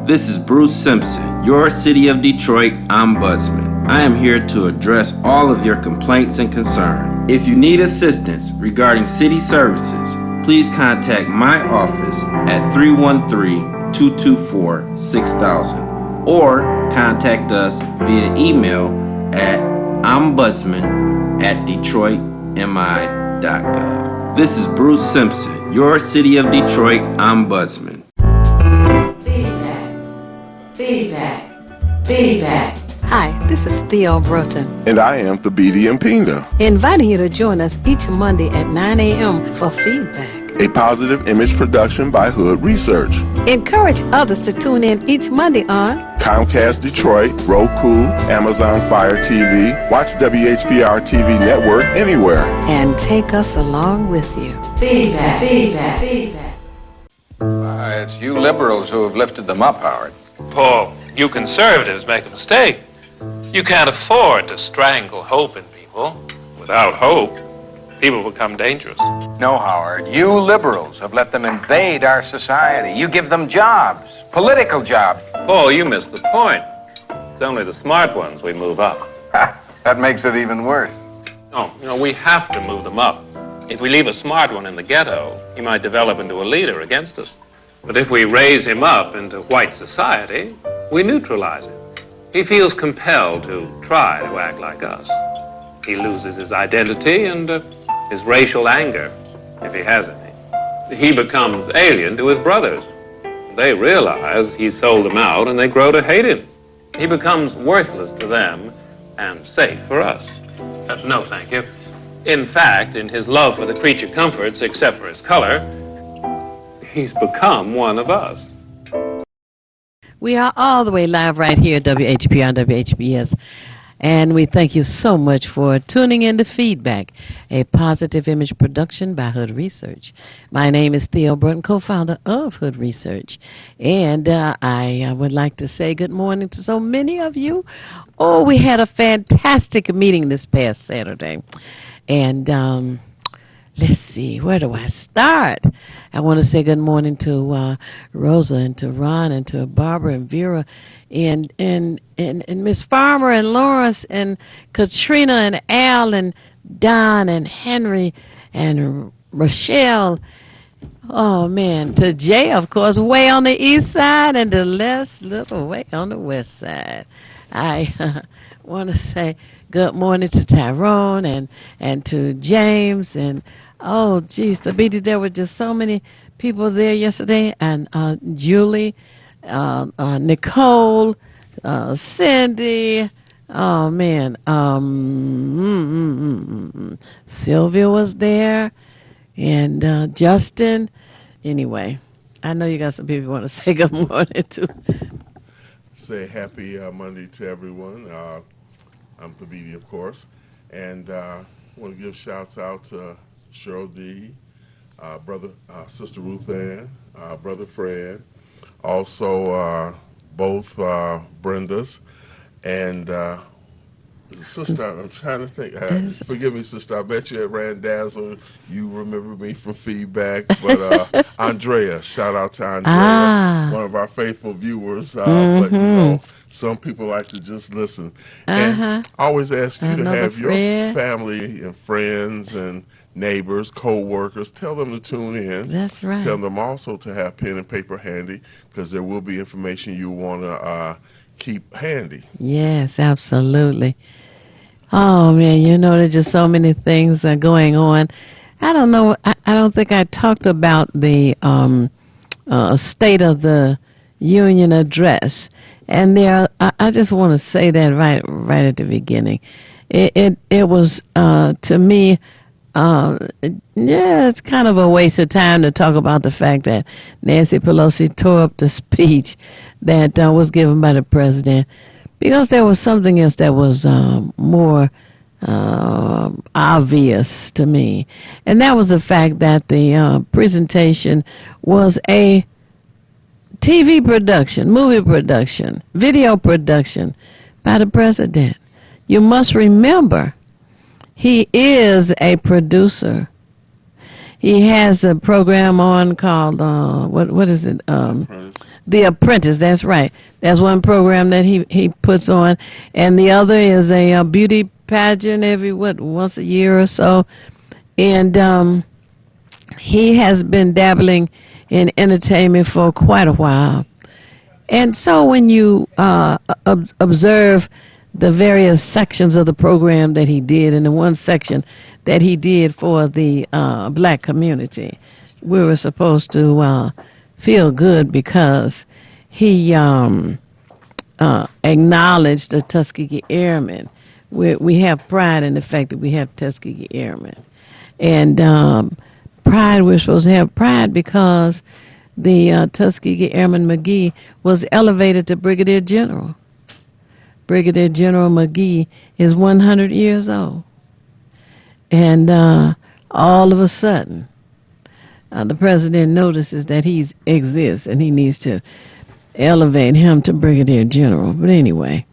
This is Bruce Simpson, your City of Detroit Ombudsman. I am here to address all of your complaints and concerns. If you need assistance regarding city services, please contact my office at 313-224-6000 or contact us via email at ombudsman@detroitmi.gov. This is Bruce Simpson, your City of Detroit Ombudsman. Feedback. Hi, this is Theo Broughton. And I am Thabiti Mpinda. Inviting you to join us each Monday at 9 a.m. for Feedback, A positive image production by Hood Research. Encourage others to tune in each Monday on Comcast Detroit, Roku, Amazon Fire TV, watch WHPR TV Network anywhere. and take us along with you. Feedback. It's you liberals who have lifted them up, Howard. Paul, you conservatives make a mistake. You can't afford to strangle hope in people. Without hope, people become dangerous. No, Howard, you liberals have let them invade our society. You give them jobs, political jobs. Paul, you missed the point. It's only the smart ones we move up. That makes it even worse. No, we have to move them up. If we leave a smart one in the ghetto, he might develop into a leader against us. But if we raise him up into white society, we neutralize him. He feels compelled to try to act like us. He loses his identity and his racial anger, if he has any. He becomes alien to his brothers. They realize he sold them out and they grow to hate him. He becomes worthless to them and safe for us. No, thank you. In fact, in his love for the creature comforts, except for his color, he's become one of us. We are all the way live right here at WHPR and WHBS. And we thank you so much for tuning in to Feedback, a positive image production by Hood Research. My name is Theo Broughton, co-founder of Hood Research. And I would like to say good morning to so many of you. Oh, we had a fantastic meeting this past Saturday. And let's see, where do I start? I want to say good morning to Rosa and to Ron and to Barbara and Vera and Miss Farmer and Lawrence and Katrina and Al and Don and Henry and Rochelle. Oh, man, to Jay, of course, way on the east side, and to Les, little way on the west side. I want to say good morning to Tyrone and to James and oh, geez, Thabiti, there were just so many people there yesterday. And Julie, Nicole, Cindy, oh, man. Sylvia was there, and Justin. Anyway, I know you got some people you want to say good morning to. Say happy Monday to everyone. I'm Thabiti, of course. And I want to give shouts out to Cheryl D., Sister Ruth Ann, Brother Fred, also both Brendas, and Sister, I'm trying to think. Forgive me, Sister, I bet you at Randazzo you remember me from Feedback, but Andrea, shout out to Andrea, one of our faithful viewers, but some people like to just listen. And I always ask you to have your family and friends and neighbors, co-workers, tell them to tune in. That's right. Tell them also to have pen and paper handy, because there will be information you want to keep handy. Yes, absolutely. Oh, man, there's just so many things going on. I don't know. I don't think I talked about the State of the Union address. And I just want to say that right at the beginning. It was, to me, it's kind of a waste of time to talk about the fact that Nancy Pelosi tore up the speech that was given by the president, because there was something else that was more obvious to me. And that was the fact that the presentation was a TV production, movie production, video production by the president. You must remember, he is a producer. he has a program on called what is it? Apprentice. The Apprentice. That's right. That's one program that he puts on, and the other is a beauty pageant every once a year or so, and he has been dabbling in entertainment for quite a while. And so when you observe the various sections of the program that he did, and the one section that he did for the black community, we were supposed to feel good because he acknowledged the Tuskegee Airmen. We have pride in the fact that we have Tuskegee Airmen. And pride, we're supposed to have pride because the Tuskegee Airman McGee was elevated to Brigadier General. Brigadier General McGee is 100 years old. And all of a sudden, the president notices that he exists and he needs to elevate him to Brigadier General. But anyway,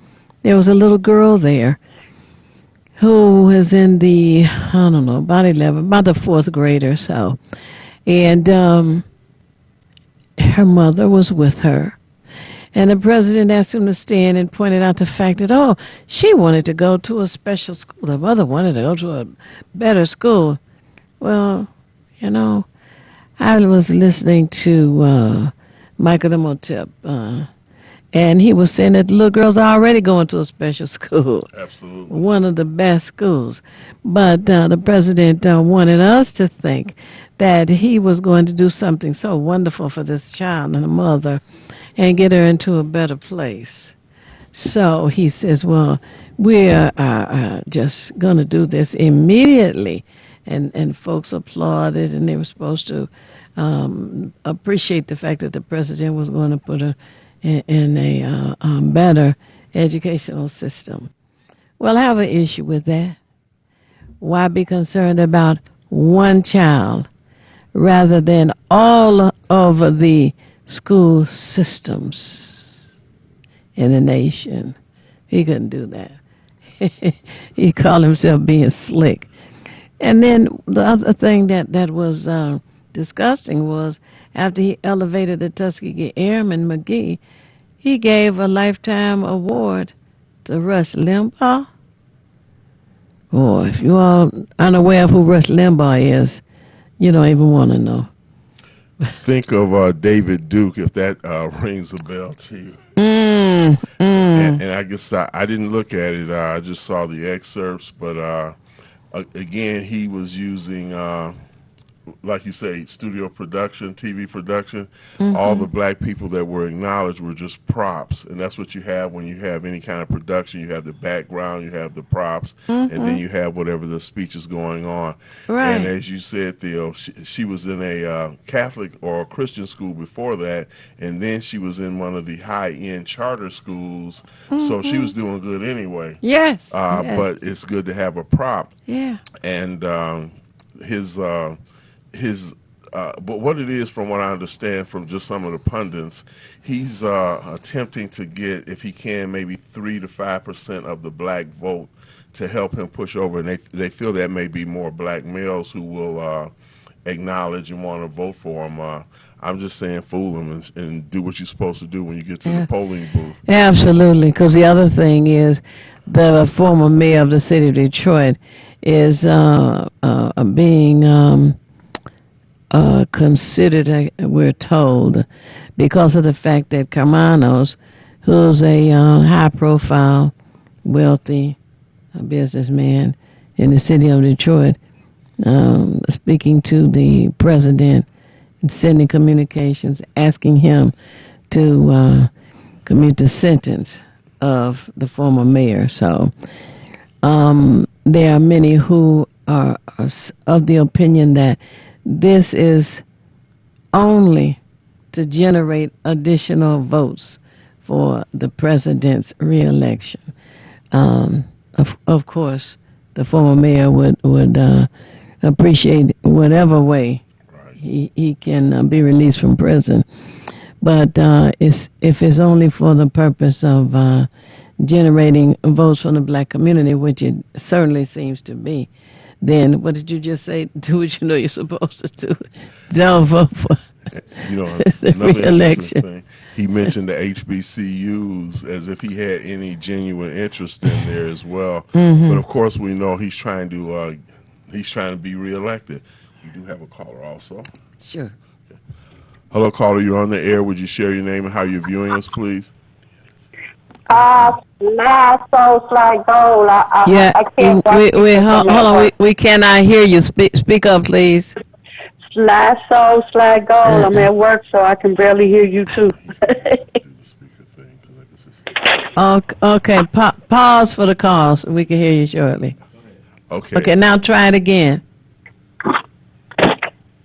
there was a little girl there who was in the, I don't know, about the fourth grade or so. And her mother was with her. And the president asked him to stand and pointed out the fact that, she wanted to go to a special school. The mother wanted to go to a better school. Well, I was listening to Michael Imhotep, and he was saying that the little girls are already going to a special school. Absolutely. One of the best schools. But the president wanted us to think that he was going to do something so wonderful for this child and the mother and get her into a better place. So he says, well, we're just going to do this immediately. And folks applauded, and they were supposed to appreciate the fact that the president was going to put her in a better educational system. Well, I have an issue with that. Why be concerned about one child rather than all of the school systems in the nation? He couldn't do that. He called himself being slick. And then the other thing that was disgusting was after he elevated the Tuskegee Airman McGee, he gave a lifetime award to Rush Limbaugh. Boy, if you all unaware of who Rush Limbaugh is, you don't even want to know. Think of David Duke, if that rings a bell to you. And I guess I didn't look at it. I just saw the excerpts. But again, he was using, like you say, studio production, TV production. All the black people that were acknowledged were just props. And that's what you have when you have any kind of production. You have the background, you have the props, and then you have whatever the speech is going on. Right. And as you said, Theo, she was in a Catholic or Christian school before that, and then she was in one of the high-end charter schools. So she was doing good anyway. Yes. But it's good to have a prop. Yeah. And but what it is, from what I understand from just some of the pundits, he's attempting to get, if he can, maybe 3 to 5% of the black vote to help him push over. And they feel that may be more black males who will acknowledge and want to vote for him. I'm just saying, fool him and do what you're supposed to do when you get to the polling booth. Absolutely, because the other thing is the former mayor of the city of Detroit is being considered, we're told, because of the fact that Carmanos, who's a high-profile, wealthy businessman in the city of Detroit, speaking to the president and sending communications asking him to commute the sentence of the former mayor. So there are many who are of the opinion that this is only to generate additional votes for the president's reelection. Of course, the former mayor would appreciate whatever way he can be released from prison. But if it's only for the purpose of generating votes from the black community, which it certainly seems to be, then what did you just say? Do what you know you're supposed to do. Don't vote for You know, the another re-election. interesting thing, he mentioned the HBCUs as if he had any genuine interest in there as well. But of course, we know he's trying to be reelected. We do have a caller also. Sure. Hello, caller. You're on the air. Would you share your name and how you're viewing us, please? My soul's like gold. Yeah, I can't hold on. We cannot hear you. Speak up, please. My soul's like gold. I'm at work, so I can barely hear you too. Do the speaker thing, 'cause I guess it's- Okay, pause for the calls. We can hear you shortly. Okay. Okay, now try it again.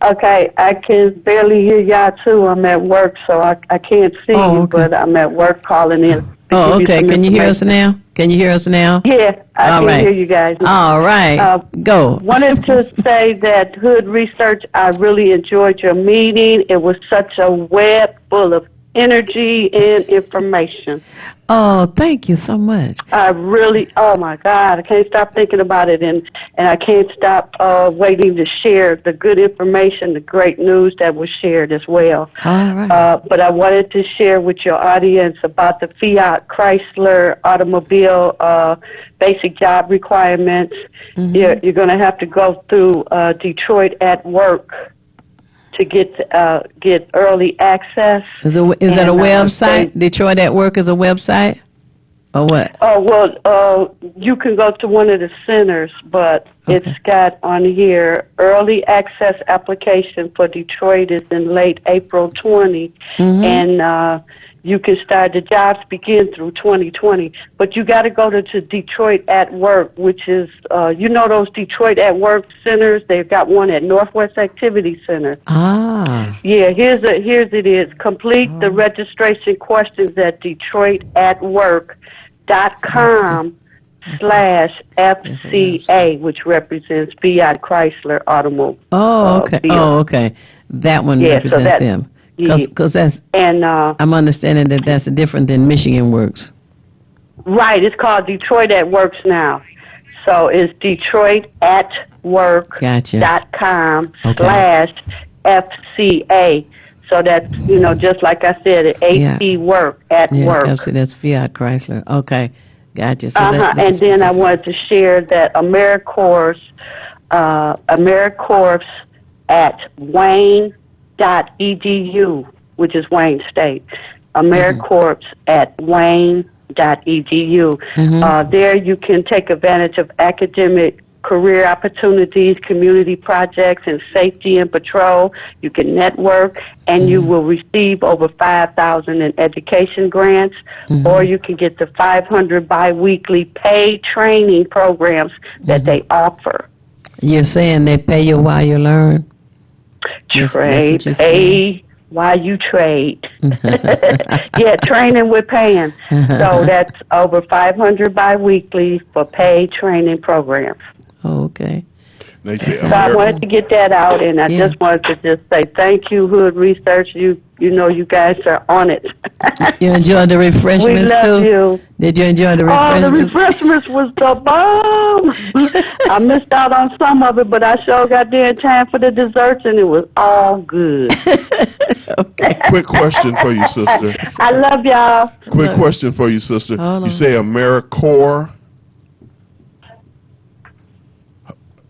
Okay, I can barely hear y'all too. I'm at work, so I can't see Oh, you, okay. but I'm at work calling in. to Oh, give okay. some Can you hear us information. now? Can you hear us now? Yeah, I All can right. hear you guys. All right. Go. Wanted to say that Hood Research, I really enjoyed your meeting. It was such a web full of energy and information. Oh, thank you so much. I really, oh my God, I can't stop thinking about it, and I can't stop waiting to share the good information, the great news that was shared as well. All right. But I wanted to share with your audience about the Fiat Chrysler automobile basic job requirements. You're going to have to go through Detroit at Work to get early access. Is that a and, website? Detroit at Work is a website? Or what? Oh, well, you can go to one of the centers, but Okay. it's got on here early access application for Detroit is in late April 20, and you can start, the jobs begin through 2020, but you got to go to Detroit at Work, which is, you know those Detroit at Work centers? They've got one at Northwest Activity Center. Ah. Yeah, here's it is. Complete the registration questions at DetroitAtWork.com/FCA, which represents Fiat Chrysler Automobile. Oh, okay. Okay. That one Yeah, so represents that- them. yeah. Because that's, And I'm understanding that that's different than Michigan Works. right, it's called Detroit at Works now. So it's DetroitAtWork.com/FCA. So that's, just like I said, AC Work at Yeah, Work. absolutely. That's Fiat Chrysler. Okay. Gotcha. So And then I specific. wanted to share that AmeriCorps at Wayne.edu, which is Wayne State. AmeriCorps at Wayne.edu. There you can take advantage of academic career opportunities, community projects, and safety and patrol. You can network, and you will receive over 5,000 in education grants, or you can get the 500 biweekly paid training programs that they offer. You're saying they pay you while you learn? That's what Trade, you're pay while you trade. Yeah, training with paying. So that's over 500 biweekly for paid training programs. Oh, okay. They say So I wanted to get that out, and I Yeah. just wanted to just say thank you, Hood Research. You know you guys are on it. You enjoyed the We refreshments love too? you. Did you enjoy the Oh, the refreshments? refreshments was the bomb. I missed out on some of it, but I sure got there in time for the desserts, and it was all good. Quick question for you, sister. I love y'all. Quick question for you, sister. Hold You on. say AmeriCorps.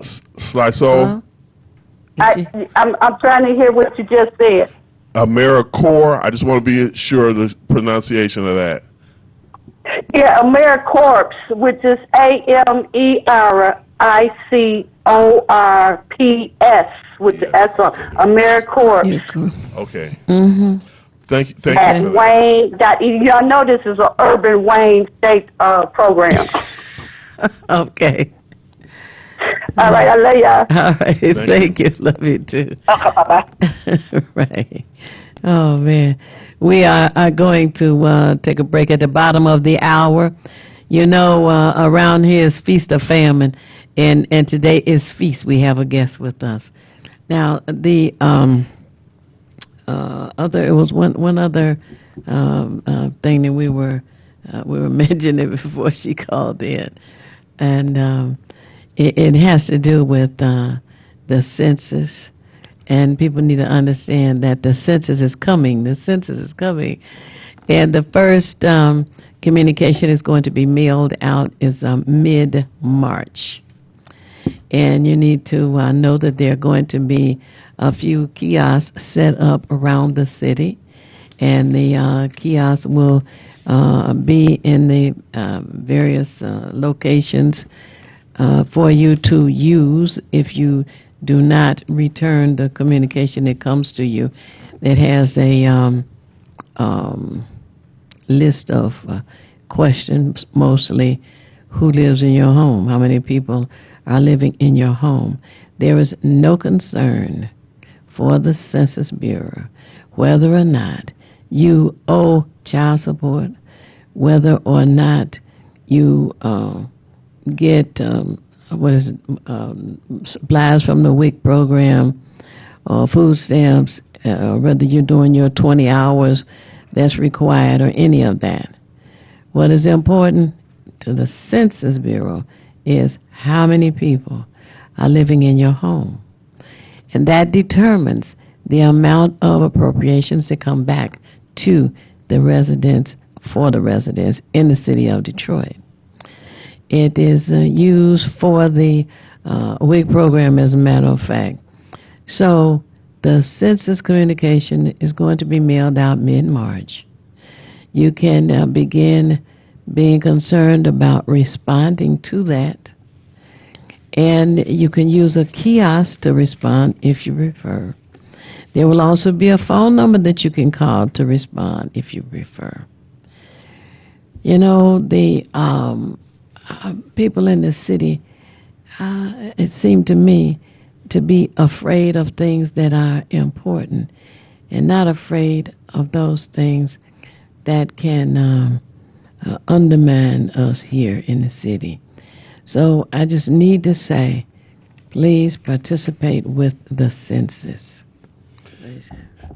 Sliso? I'm trying to hear what you just said. AmeriCorps. I just want to be sure of the pronunciation of that. Yeah, AmeriCorps, which is AmeriCorps with the S on AmeriCorps. Yeah, cool. Okay. Mm-hmm. Thank you At for that. Wayne.edu. Y'all know this is an urban Wayne State program. Okay. All right, I love y'all. All right. you. Thank you. Love you too. Okay, bye-bye. Right. Oh, man. We are going to take a break at the bottom of the hour. You know, around here is Feast of Famine, and today is Feast. We have a guest with us. Now, the it was one other thing that we were mentioning before she called in, and it has to do with the census, and people need to understand that the census is coming. The census is coming, and the first communication is going to be mailed out is mid-March. And you need to know that there are going to be a few kiosks set up around the city, and the kiosks will be in the various locations for you to use if you do not return the communication that comes to you that has a list of questions, mostly who lives in your home, how many people are living in your home. There is no concern for the Census Bureau whether or not you owe child support, whether or not you get supplies from the WIC program or food stamps, whether you're doing your 20 hours that's required or any of that. What is important to the Census Bureau is how many people are living in your home. And that determines the amount of appropriations that come back to the residents, for the residents in the city of Detroit. It is used for the WIC program, as a matter of fact. So the census communication is going to be mailed out mid-March. You can begin being concerned about responding to that. And you can use a kiosk to respond if you prefer. There will also be a phone number that you can call to respond if you prefer. You know, the people in the city, it seemed to me, to be afraid of things that are important and not afraid of those things that can undermine us here in the city. So I just need to say, please participate with the census.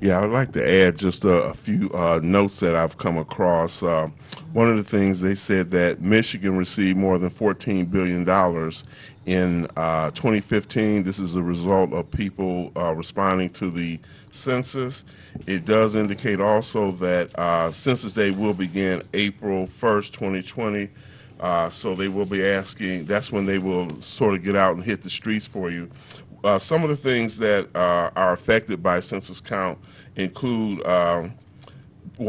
Yeah, I'd like to add just a few notes that I've come across. One of the things they said that Michigan received more than $14 billion in 2015. This is a result of people responding to the census. It does indicate also that Census Day will begin April 1st, 2020. So they will be asking, that's when they will sort of get out and hit the streets for you. Some of the things that are affected by census count include,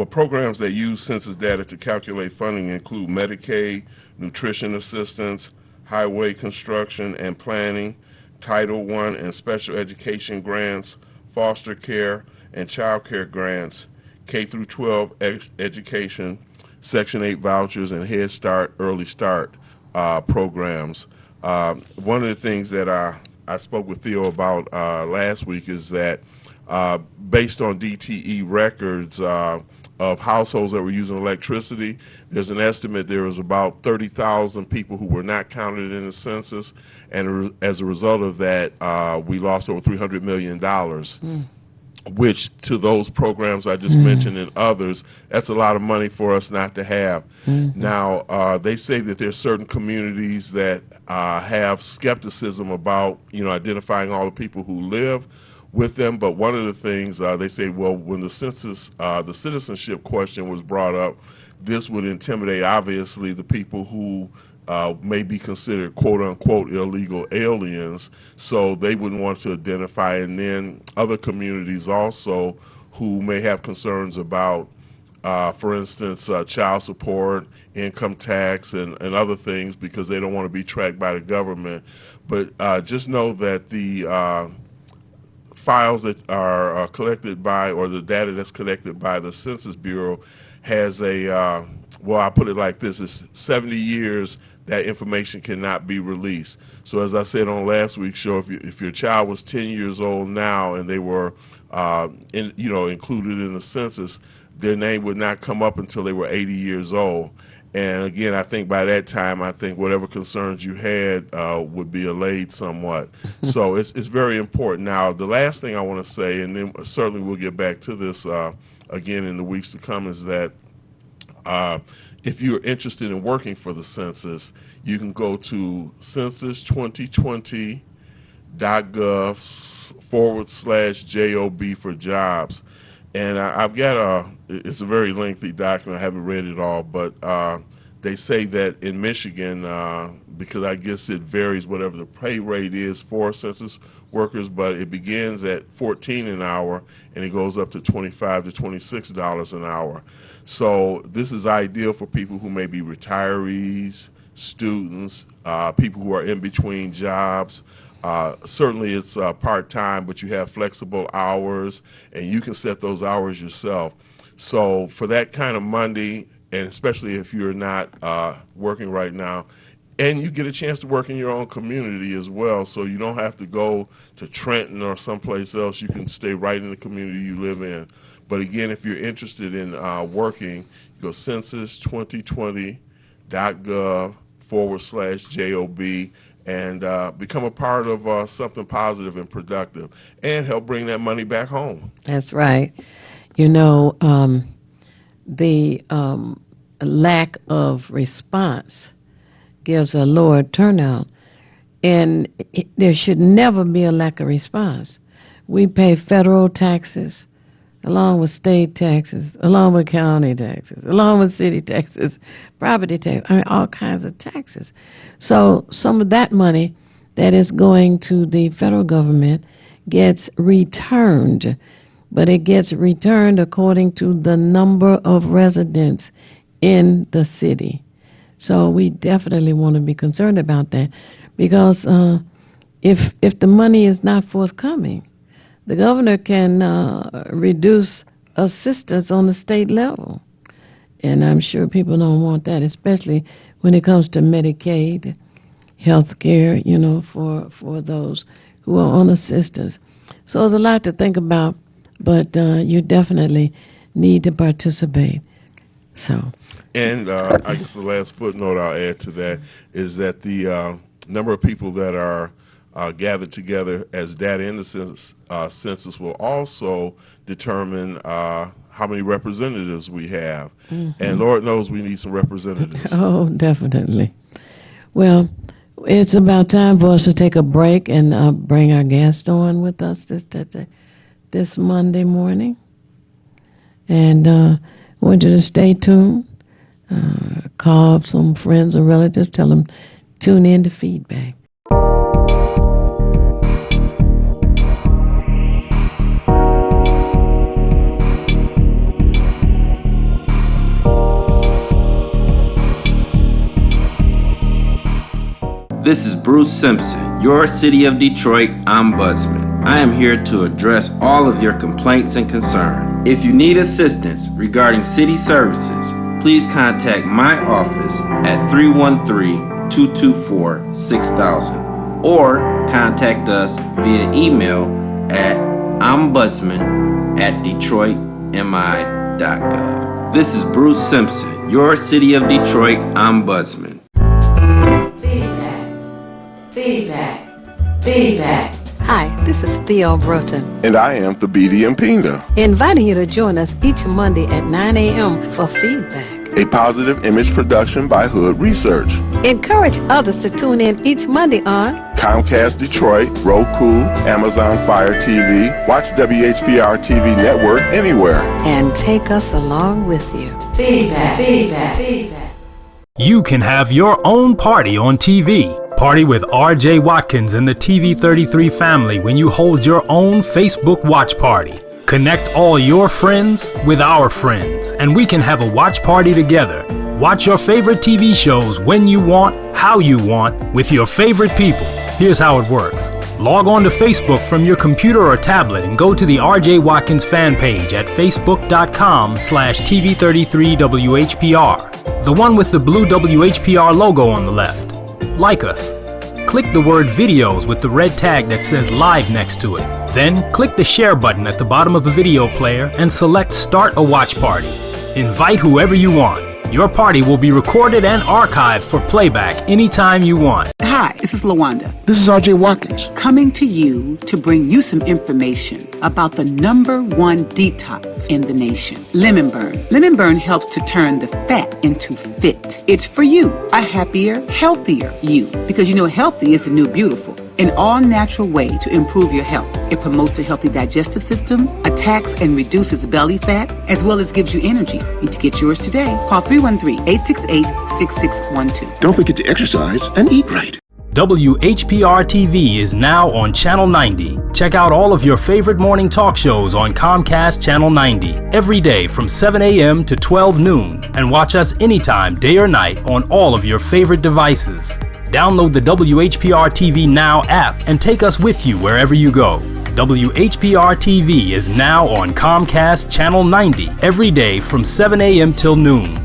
programs that use census data to calculate funding include Medicaid, nutrition assistance, highway construction and planning, Title I and special education grants, foster care and child care grants, K through 12 education, Section 8 vouchers, and Head Start, Early Start programs. One of the things that I spoke with Theo about last week is that based on DTE records of households that were using electricity, there's an estimate there was about 30,000 people who were not counted in the census, and as a result of that, we lost over $300 million. Which to those programs I just mentioned and others, that's a lot of money for us not to have. Now, they say that there's certain communities that have skepticism about, identifying all the people who live with them. But one of the things they say, well, when the census, the citizenship question was brought up, this would intimidate, obviously, the people who may be considered quote-unquote illegal aliens, so they wouldn't want to identify. And then other communities also who may have concerns about, for instance, child support, income tax, and other things, because they don't want to be tracked by the government. But just know that the files that are collected by, or the data that's collected by the Census Bureau has a, well, I'll put it like this, it's 70 years that information cannot be released. So as I said on last week's show, if your child was 10 years old now and they were included in the census, their name would not come up until they were 80 years old. And again, I think by that time, whatever concerns you had would be allayed somewhat. So it's very important. Now, the last thing I want to say, and then certainly we'll get back to this again in the weeks to come, is that If you're interested in working for the census, you can go to census2020.gov/JOB for jobs. And I've got it's a very lengthy document. I haven't read it all, but they say that in Michigan, because I guess it varies whatever the pay rate is for census workers, but it begins at $14 an hour and it goes up to $25 to $26 an hour. So this is ideal for people who may be retirees, students, people who are in between jobs. Certainly it's part-time, but you have flexible hours and you can set those hours yourself. So for that kind of money, and especially if you're not working right now, and you get a chance to work in your own community as well, so you don't have to go to Trenton or someplace else. You can stay right in the community you live in. But again, if you're interested in working, you go census2020.gov/JOB and become a part of something positive and productive and help bring that money back home. That's right. You know, the lack of response gives a lower turnout, and there should never be a lack of response. We pay federal taxes, along with state taxes, along with county taxes, along with city taxes, property tax, I mean, all kinds of taxes. So some of that money that is going to the federal government gets returned, but it gets returned according to the number of residents in the city. So we definitely want to be concerned about that, because if the money is not forthcoming, the governor can reduce assistance on the state level. And I'm sure people don't want that, especially when it comes to Medicaid, health care, you know, for those who are on assistance. So there's a lot to think about, but you definitely need to participate. So. And I guess the last footnote I'll add to that is that the number of people that are gathered together as data in the census will also determine how many representatives we have. Mm-hmm. And Lord knows we need some representatives. Oh, definitely. Well, it's about time for us to take a break and bring our guest on with us this Monday morning. And I want you to stay tuned. Call some friends or relatives, tell them tune in to Feedback. This is Bruce Simpson, your City of Detroit Ombudsman. I am here to address all of your complaints and concerns. If you need assistance regarding city services, please contact my office at 313-224-6000 or contact us via email at ombudsman@detroitmi.gov. This is Bruce Simpson, your City of Detroit Ombudsman. Feedback. Hi, this is Theo Broughton. And I am Thabiti Mpinda. Inviting you to join us each Monday at 9 a.m. for Feedback, A positive image production by Hood Research. Encourage others to tune in each Monday on Comcast Detroit, Roku, Amazon Fire TV, watch WHPR TV network anywhere. And take us along with you. Feedback. You can have your own party on TV. Party with R.J. Watkins and the TV33 family when you hold your own Facebook watch party. Connect all your friends with our friends, and we can have a watch party together. Watch your favorite TV shows when you want, how you want, with your favorite people. Here's how it works. Log on to Facebook from your computer or tablet and go to the R.J. Watkins fan page at facebook.com/TV33WHPR. The one with the blue WHPR logo on the left. Like us. Click the word videos with the red tag that says live next to it. Then click the share button at the bottom of the video player and select start a watch party. Invite whoever you want. Your party will be recorded and archived for playback anytime you want. Hi, this is LaWanda. This is R.J. Watkins. Coming to you to bring you some information about the #1 detox in the nation, Lemon Burn. Lemon Burn helps to turn the fat into fit. It's for you, a happier, healthier you. Because you know healthy is the new beautiful. An all-natural way to improve your health. It promotes a healthy digestive system, attacks and reduces belly fat, as well as gives you energy. Need to get yours today. Call 313-868-6612. Don't forget to exercise and eat right. WHPR TV is now on Channel 90. Check out all of your favorite morning talk shows on Comcast Channel 90 every day from 7 a.m. to 12 noon, and watch us anytime, day or night, on all of your favorite devices. Download the WHPR TV Now app and take us with you wherever you go. WHPR TV is now on Comcast Channel 90 every day from 7 a.m. till noon.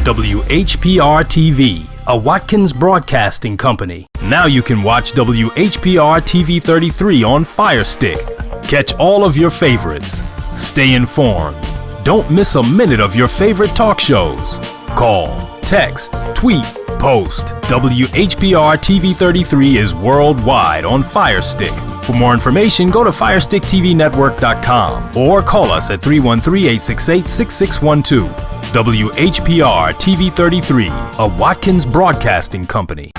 WHPR TV, a Watkins Broadcasting Company. Now you can watch WHPR TV 33 on Fire Stick. Catch all of your favorites. Stay informed. Don't miss a minute of your favorite talk shows. Call, text, tweet, post. WHPR TV 33 is worldwide on Fire Stick. For more information, go to FirestickTVNetwork.com or call us at 313-868-6612. WHPR TV 33, a Watkins Broadcasting Company.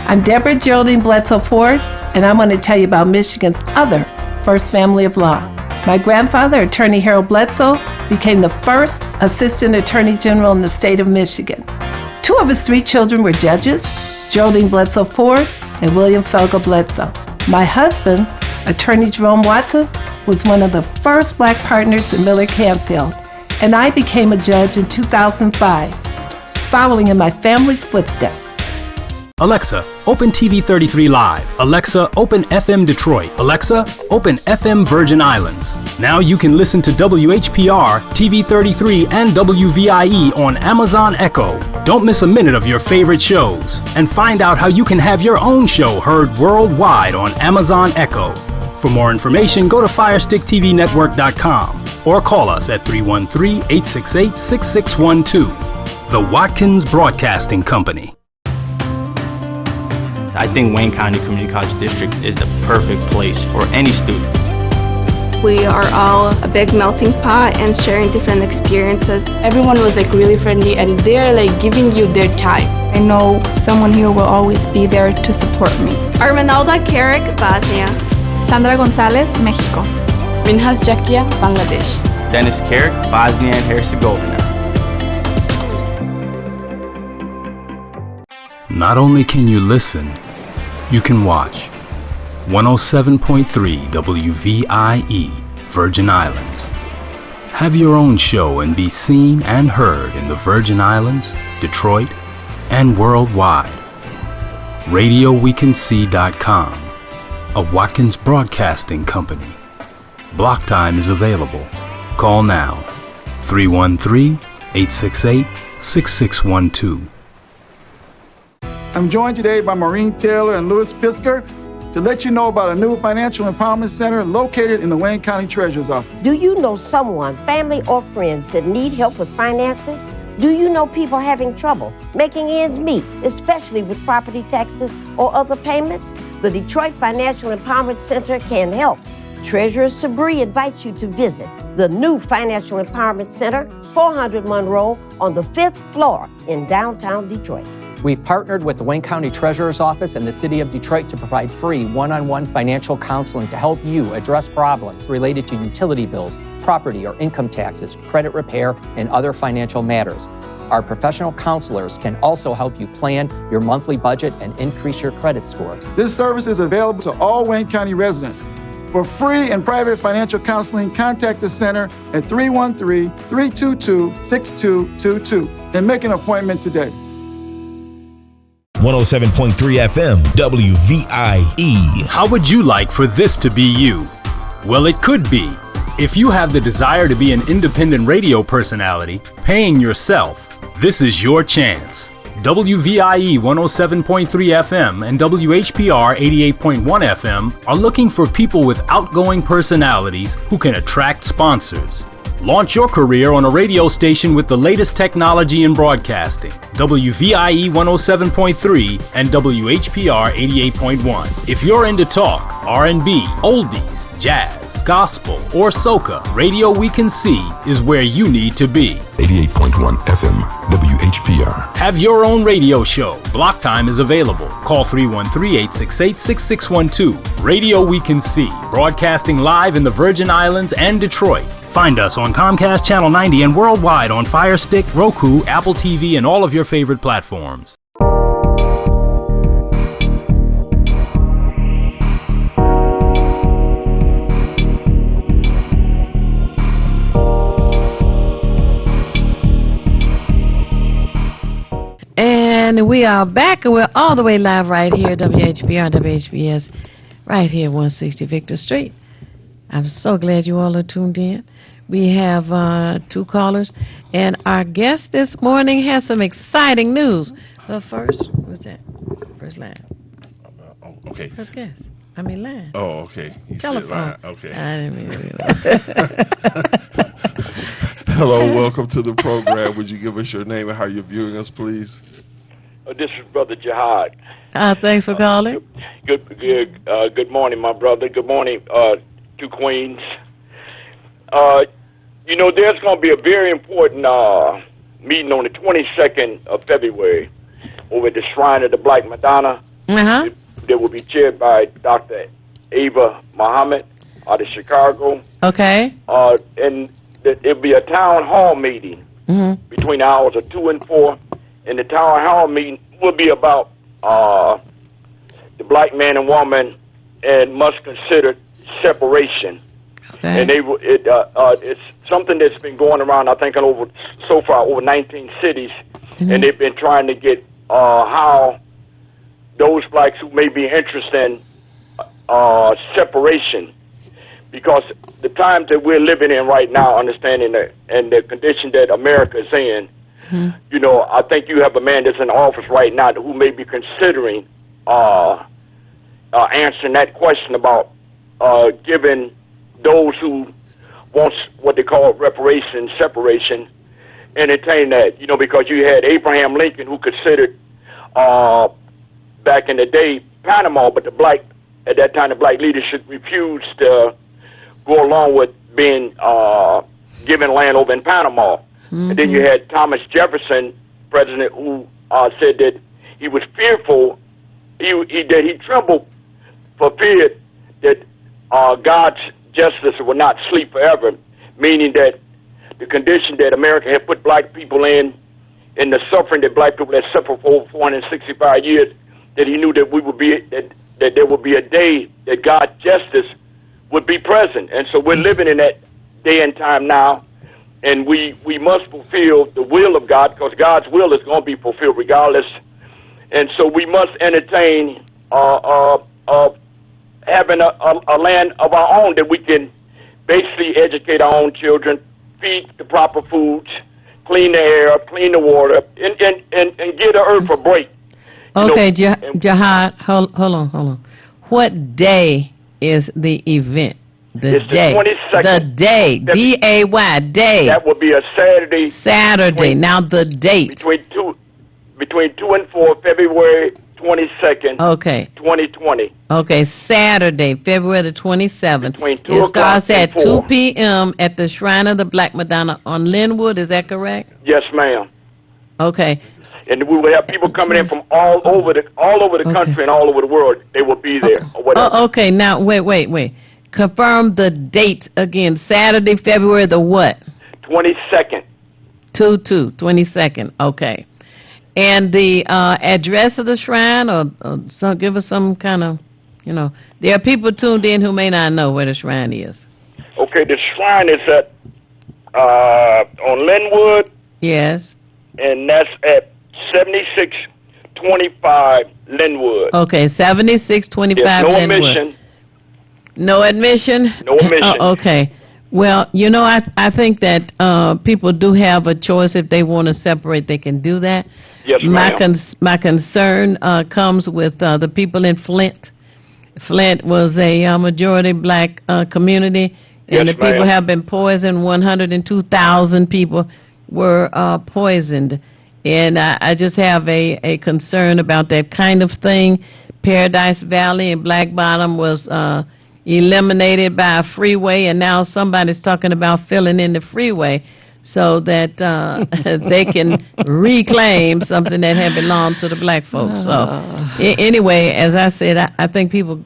I'm Deborah Geraldine Bledsoe Ford, and I'm going to tell you about Michigan's other first family of law. My grandfather, Attorney Harold Bledsoe, became the first Assistant Attorney General in the state of Michigan. 2 of his 3 children were judges, Geraldine Bledsoe Ford and William Felga Bledsoe. My husband, Attorney Jerome Watson, was one of the first Black partners in Miller Canfield, and I became a judge in 2005, following in my family's footsteps. Alexa, open TV 33 Live. Alexa, open FM Detroit. Alexa, open FM Virgin Islands. Now you can listen to WHPR, TV 33, and WVIE on Amazon Echo. Don't miss a minute of your favorite shows. And find out how you can have your own show heard worldwide on Amazon Echo. For more information, go to FirestickTVNetwork.com or call us at 313-868-6612. The Watkins Broadcasting Company. I think Wayne County Community College District is the perfect place for any student. We are all a big melting pot and sharing different experiences. Everyone was really friendly, and they're giving you their time. I know someone here will always be there to support me. Armenalda Carrick, Bosnia. Sandra Gonzalez, Mexico. Minhas Jakia, Bangladesh. Dennis Carrick, Bosnia and Herzegovina. Not only can you listen, you can watch. 107.3 WVIE, Virgin Islands. Have your own show and be seen and heard in the Virgin Islands, Detroit, and worldwide. RadioWeCanSee.com, a Watkins Broadcasting Company. Block time is available. Call now, 313-868-6612. I'm joined today by Maureen Taylor and Louis Pisker to let you know about a new financial empowerment center located in the Wayne County Treasurer's Office. Do you know someone, family or friends, that need help with finances? Do you know people having trouble making ends meet, especially with property taxes or other payments? The Detroit Financial Empowerment Center can help. Treasurer Sabri invites you to visit the new Financial Empowerment Center, 400 Monroe, on the 5th floor in downtown Detroit. We've partnered with the Wayne County Treasurer's Office and the City of Detroit to provide free one-on-one financial counseling to help you address problems related to utility bills, property or income taxes, credit repair, and other financial matters. Our professional counselors can also help you plan your monthly budget and increase your credit score. This service is available to all Wayne County residents. For free and private financial counseling, contact the center at 313-322-6222 and make an appointment today. 107.3 FM, WVIE. How would you like for this to be you? Well, it could be. If you have the desire to be an independent radio personality, paying yourself, this is your chance. WVIE 107.3 FM and WHPR 88.1 FM are looking for people with outgoing personalities who can attract sponsors. Launch your career on a radio station with the latest technology in broadcasting. WVIE 107.3 and WHPR 88.1. If you're into talk, R&B, oldies, jazz, blues, gospel, or soca, Radio We Can See is where you need to be. 88.1 FM, WHPR. Have your own radio show. Block time is available. Call 313-868-6612. Radio We Can See, broadcasting live in the Virgin Islands and Detroit. Find us on Comcast Channel 90 and worldwide on Fire Stick, Roku, Apple TV, and all of your favorite platforms. And we are back, and we're all the way live right here, WHPR, WHBS, right here, 160 Victor Street. I'm so glad you all are tuned in. We have 2 callers, and our guest this morning has some exciting news. But first, what's that? First line. Okay. First guest. I mean line. Oh, okay. You Telephone. said line. Okay. I didn't mean to. Hello, welcome to the program. Would you give us your name and how you're viewing us, please? This is Brother Jihad. Thanks for calling. Good morning, my brother. Good morning to Queens. There's going to be a very important meeting on the 22nd of February over at the Shrine of the Black Madonna. Uh-huh. That will be chaired by Dr. Ava Muhammad out of Chicago. Okay. And it'll be a town hall meeting between the hours of 2 and 4. And the town hall meeting will be about the black man and woman and must consider separation. Okay. And it's something that's been going around, I think, over 19 cities. And they've been trying to get how those blacks who may be interested in separation, because the times that we're living in right now, understanding that and the condition that America is in, I think you have a man that's in office right now who may be considering answering that question about giving those who want what they call reparation, separation, entertain that. Because you had Abraham Lincoln who considered back in the day Panama, but at that time the black leadership refused to go along with being given land over in Panama. And then you had Thomas Jefferson, president, who said that he was fearful, that he trembled for fear that God's justice would not sleep forever, meaning that the condition that America had put black people in the suffering that black people had suffered for over 465 years, that he knew that that there would be a day that God's justice would be present. And so we're living in that day and time now. And we must fulfill the will of God, because God's will is going to be fulfilled regardless. And so we must entertain having a land of our own that we can basically educate our own children, feed the proper foods, clean the air, clean the water, and give the earth a break. Okay, Jihad, hold on. What day is the event? It's the 22nd. The day. D-A-Y, day. That will be a Saturday. Saturday. Now the date. Between 2 and 4, February 22nd, okay. 2020. Okay, Saturday, February the 27th. Between 2 it starts o'clock at and 4. 2 p.m. at the Shrine of the Black Madonna on Linwood. Is that correct? Yes, ma'am. Okay. And we will have people coming in from all over the country and all over the world. They will be there or whatever. Oh, okay. Now, wait. Confirm the date again. Saturday, February the what? 22nd. 22nd. Okay. And the address of the shrine, or give us some kind of, there are people tuned in who may not know where the shrine is. Okay, the shrine is at on Linwood. Yes. And that's at 7625 Linwood. Okay, 7625 There's no Linwood. admission. No admission? No admission. Okay. Well, I think that people do have a choice. If they want to separate, they can do that. Yes, ma'am. My concern comes with the people in Flint. Flint was a majority black community, and Yes, the people ma'am. have been poisoned. 102,000 people were poisoned. And I just have a concern about that kind of thing. Paradise Valley and Black Bottom was eliminated by a freeway, and now somebody's talking about filling in the freeway so that they can reclaim something that had belonged to the black folks. So anyway, as I said, I think people,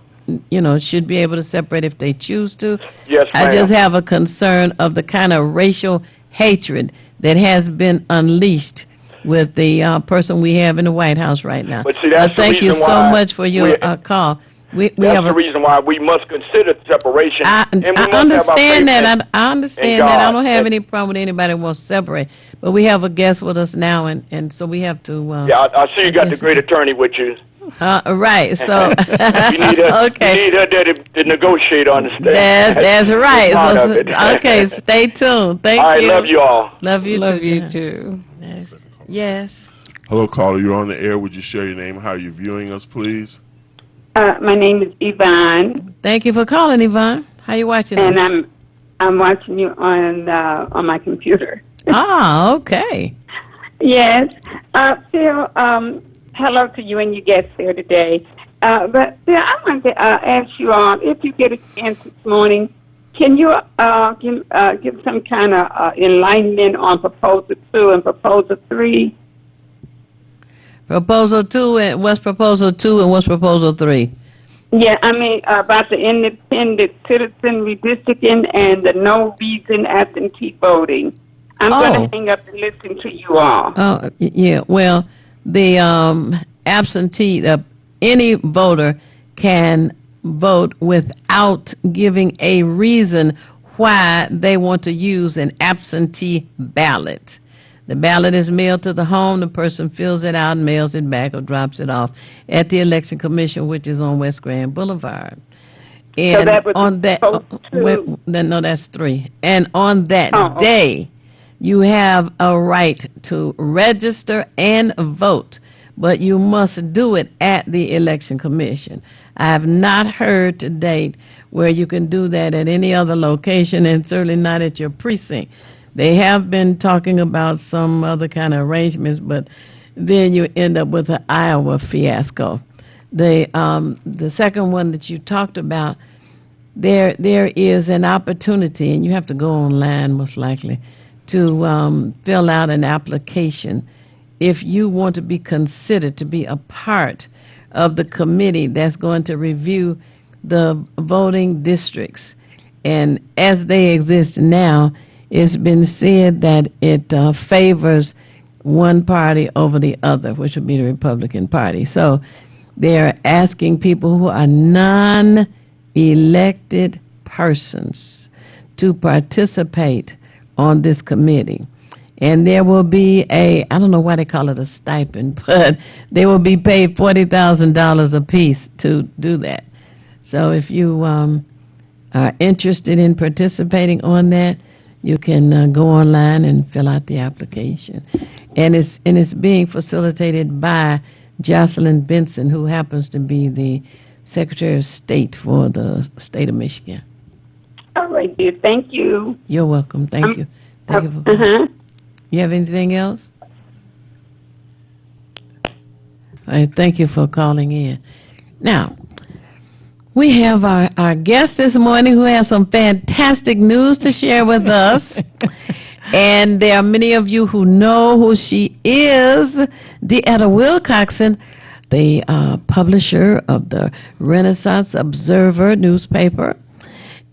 should be able to separate if they choose to. Yes, ma'am. I just have a concern of the kind of racial hatred that has been unleashed with the person we have in the White House right now. But see, that's the thank you reason so why much for your call. We That's have the reason why we must consider separation. and we must I understand have our that. faith I in understand that. I God. don't have any problem with anybody who wants to separate. But we have a guest with us now, and so we have to. Yeah, I see you got the great attorney with you. Right. So you need her, you need her there to negotiate on the stand. That's right. Part of So, it. okay, stay tuned. Thank All right, you. love you all. Love you Love too. you John. too. Yes. Hello, caller. You're on the air. Would you share your name? How are you viewing us, please? My name is Yvonne. Thank you for calling, Yvonne. How you watching And us? I'm watching you on my computer. Ah, okay. Yes. Phil, hello to you and your guests here today. But Phil, I wanted to ask you all, if you get a chance this morning, can you give some kind of enlightenment on Proposal 2 and Proposal 3? Proposal 2 and what's Proposal 2 and what's Proposal 3? Yeah, I mean about the independent citizen redistricting and the no reason absentee voting. I'm going to hang up and listen to you all. Oh, yeah. Well, the absentee, any voter can vote without giving a reason why they want to use an absentee ballot. The ballot is mailed to the home. The person fills it out and mails it back or drops it off at the Election Commission, which is on West Grand Boulevard. And So that would on be that, Proposal 2. no, that's 3. And on that day, you have a right to register and vote, but you must do it at the Election Commission. I have not heard to date where you can do that at any other location, and certainly not at your precinct. They have been talking about some other kind of arrangements, but then you end up with an Iowa fiasco. The second one that you talked about, there is an opportunity, and you have to go online most likely, to fill out an application if you want to be considered to be a part of the committee that's going to review the voting districts. And as they exist now, it's been said that it favors one party over the other, which would be the Republican Party. So they're asking people who are non-elected persons to participate on this committee. And there will be I don't know why they call it a stipend, but they will be paid $40,000 apiece to do that. So if you are interested in participating on that, you can go online and fill out the application. And it's being facilitated by Jocelyn Benson, who happens to be the Secretary of State for the state of Michigan. All right, dear. Thank you. You're welcome. Thank you. Thank you for You have anything else? All right, thank you for calling in. Now, we have our guest this morning who has some fantastic news to share with us. And there are many of you who know who she is, DeEtta Wilcoxon, the publisher of the Renaissance Observer newspaper.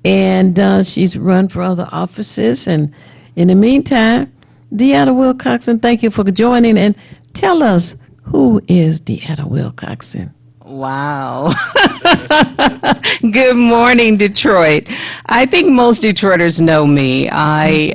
And she's run for other offices. And in the meantime, DeEtta Wilcoxon, thank you for joining. And tell us, who is DeEtta Wilcoxon? Wow. Good morning, Detroit. I think most Detroiters know me. I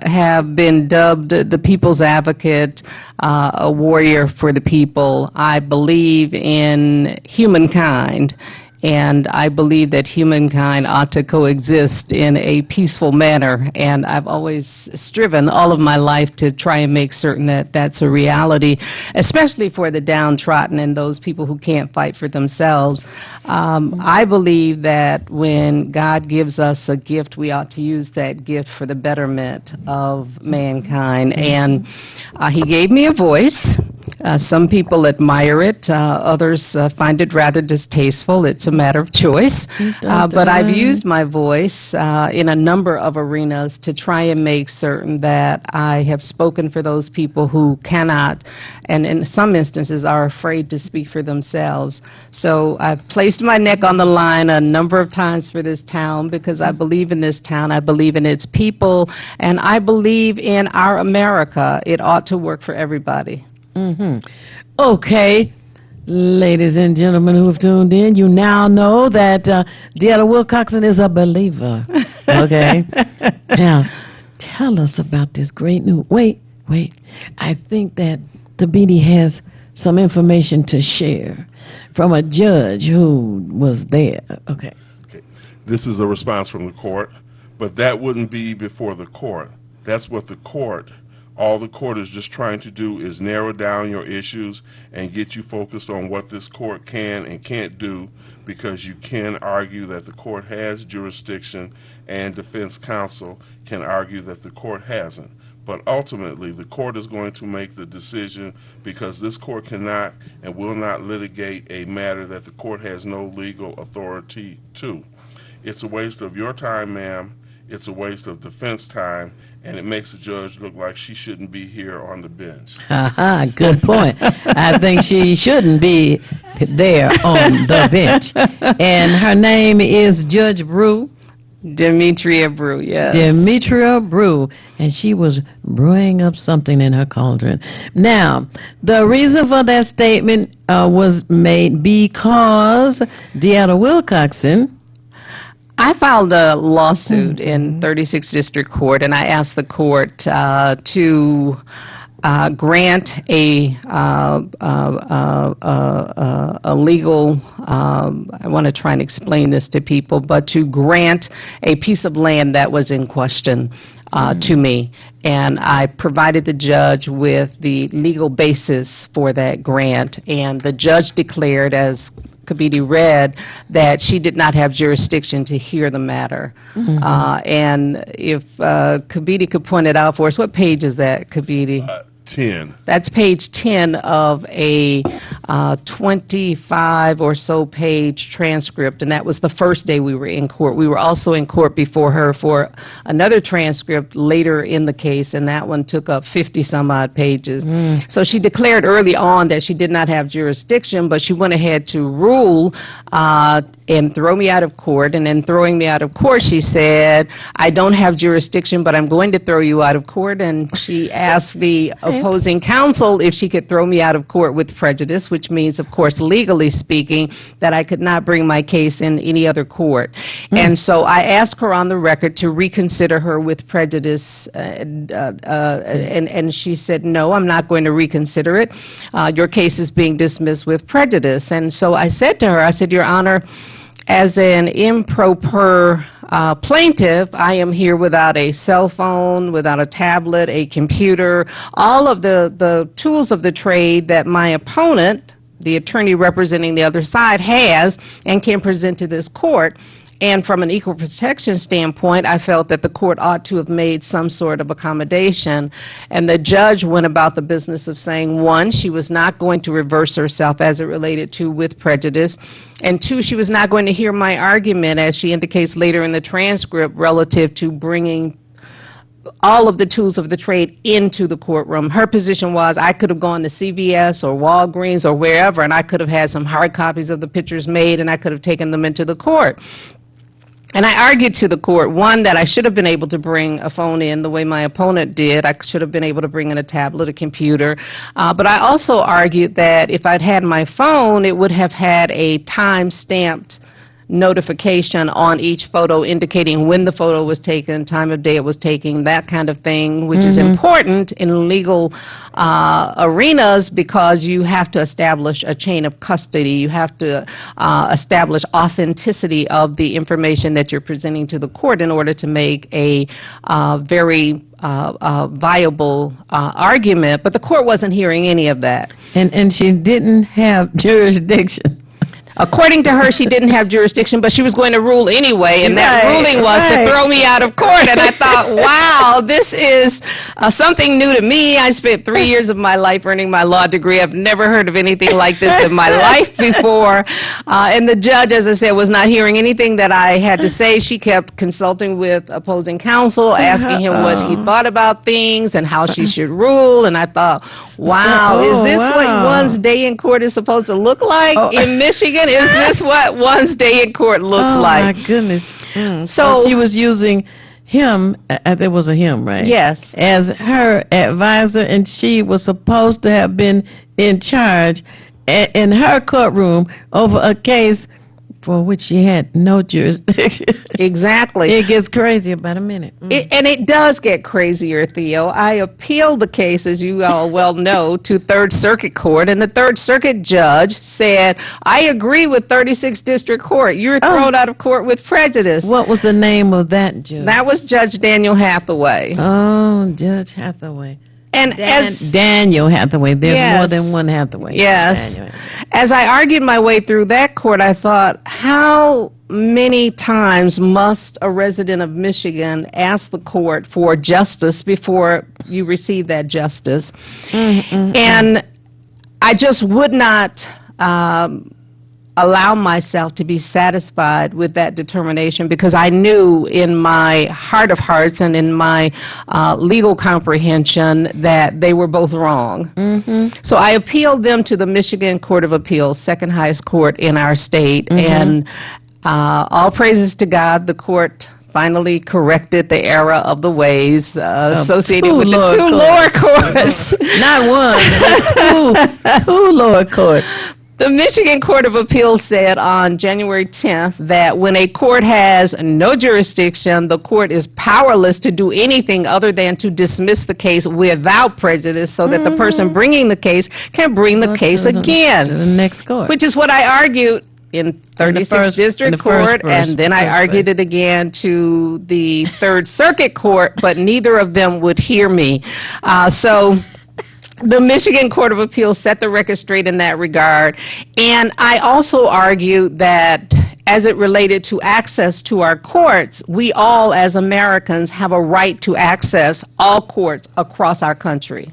have been dubbed the People's Advocate, a warrior for the people. I believe in humankind, and I believe that humankind ought to coexist in a peaceful manner. And I've always striven all of my life to try and make certain that that's a reality, especially for the downtrodden and those people who can't fight for themselves. I believe that when God gives us a gift, we ought to use that gift for the betterment of mankind. And He gave me a voice. Some people admire it, others find it rather distasteful. It's a matter of choice. But I've used my voice in a number of arenas to try and make certain that I have spoken for those people who cannot, and in some instances are afraid to speak for themselves. So I've placed my neck on the line a number of times for this town because I believe in this town, I believe in its people, and I believe in our America. It ought to work for everybody. Okay, ladies and gentlemen who have tuned in, you now know that Deanna Wilcoxon is a believer. Okay? Now, tell us about this great news. Wait. I think that Thabiti has some information to share from a judge who was there. Okay. This is a response from the court, but that wouldn't be before the court. That's what all the court is just trying to do is narrow down your issues and get you focused on what this court can and can't do, because you can argue that the court has jurisdiction and defense counsel can argue that the court hasn't. But ultimately, the court is going to make the decision, because this court cannot and will not litigate a matter that the court has no legal authority to. It's a waste of your time, ma'am. It's a waste of defense time, and it makes the judge look like she shouldn't be here on the bench. Good point. I think she shouldn't be there on the bench. And her name is Judge Brew. Demetria Brew, yes. Demetria Brew. And she was brewing up something in her cauldron. Now, the reason for that statement was made because Deanna Wilcoxon, I filed a lawsuit in 36th District Court, and I asked the court to grant a legal, I want to try and explain this to people, but to grant a piece of land that was in question to me. And I provided the judge with the legal basis for that grant, and the judge declared, as Thabiti read, that she did not have jurisdiction to hear the matter. And if Thabiti could point it out for us, what page is that, Thabiti? 10. That's page 10 of a 25 or so page transcript, and that was the first day we were in court. We were also in court before her for another transcript later in the case, and that one took up 50 some odd pages. So she declared early on that she did not have jurisdiction, but she went ahead to rule and throw me out of court. And in throwing me out of court, she said, I don't have jurisdiction, but I'm going to throw you out of court. And she asked the opposing counsel if she could throw me out of court with prejudice, which means, of course, legally speaking, that I could not bring my case in any other court. And so I asked her on the record to reconsider her with prejudice, and she said, no, I'm not going to reconsider it. Your case is being dismissed with prejudice. And so I said to her, I said, Your Honor, as an improper plaintiff, I am here without a cell phone, without a tablet, a computer, all of the tools of the trade that my opponent, the attorney representing the other side, has and can present to this court. And from an equal protection standpoint, I felt that the court ought to have made some sort of accommodation. And the judge went about the business of saying, one, she was not going to reverse herself as it related to with prejudice, and two, she was not going to hear my argument, as she indicates later in the transcript, relative to bringing all of the tools of the trade into the courtroom. Her position was I could have gone to CVS or Walgreens or wherever, and I could have had some hard copies of the pictures made, and I could have taken them into the court. And I argued to the court, one, that I should have been able to bring a phone in the way my opponent did. I should have been able to bring in a tablet, a computer. But I also argued that if I'd had my phone, it would have had a time-stamped notification on each photo indicating when the photo was taken, time of day it was taken, that kind of thing, which is important in legal arenas, because you have to establish a chain of custody. You have to establish authenticity of the information that you're presenting to the court in order to make a very viable argument. But the court wasn't hearing any of that. And she didn't have jurisdiction. According to her, she didn't have jurisdiction, but she was going to rule anyway, and that ruling was to throw me out of court. And I thought, wow, this is something new to me. I spent 3 years of my life earning my law degree. I've never heard of anything like this in my life before. And the judge, as I said, was not hearing anything that I had to say. She kept consulting with opposing counsel, asking him what he thought about things and how she should rule. And I thought, wow, is this what one's day in court is supposed to look like in Michigan? Is this what one's day in court looks like? Oh, my goodness. So she was using him, there was a him, right? Yes. As her advisor, and she was supposed to have been in charge in her courtroom over a case for which she had no jurisdiction. Exactly. It gets crazy about a minute. And it does get crazier, Theo. I appealed the case, as you all well know, to Third Circuit Court, and the Third Circuit judge said, I agree with 36th District Court. You're thrown out of court with prejudice. What was the name of that judge? That was Judge Daniel Hathaway. Oh, Judge Hathaway. And as Daniel Hathaway, there's Yes. more than one Hathaway. Yes. Daniel. As I argued my way through that court, I thought, how many times must a resident of Michigan ask the court for justice before you receive that justice? And I just would not allow myself to be satisfied with that determination, because I knew in my heart of hearts and in my legal comprehension that they were both wrong. So I appealed them to the Michigan Court of Appeals, second highest court in our state, and all praises to God, the court finally corrected the error of the ways associated with the two lower courts. Not one, but two lower courts. The Michigan Court of Appeals said on January 10th that when a court has no jurisdiction, the court is powerless to do anything other than to dismiss the case without prejudice, so that the person bringing the case can bring the case again. To the next court. Which is what I argued in 36th District Court, and then I argued it again to the Third Circuit Court, but neither of them would hear me. So the Michigan Court of Appeals set the record straight in that regard. And I also argued that as it related to access to our courts, we all as Americans have a right to access all courts across our country.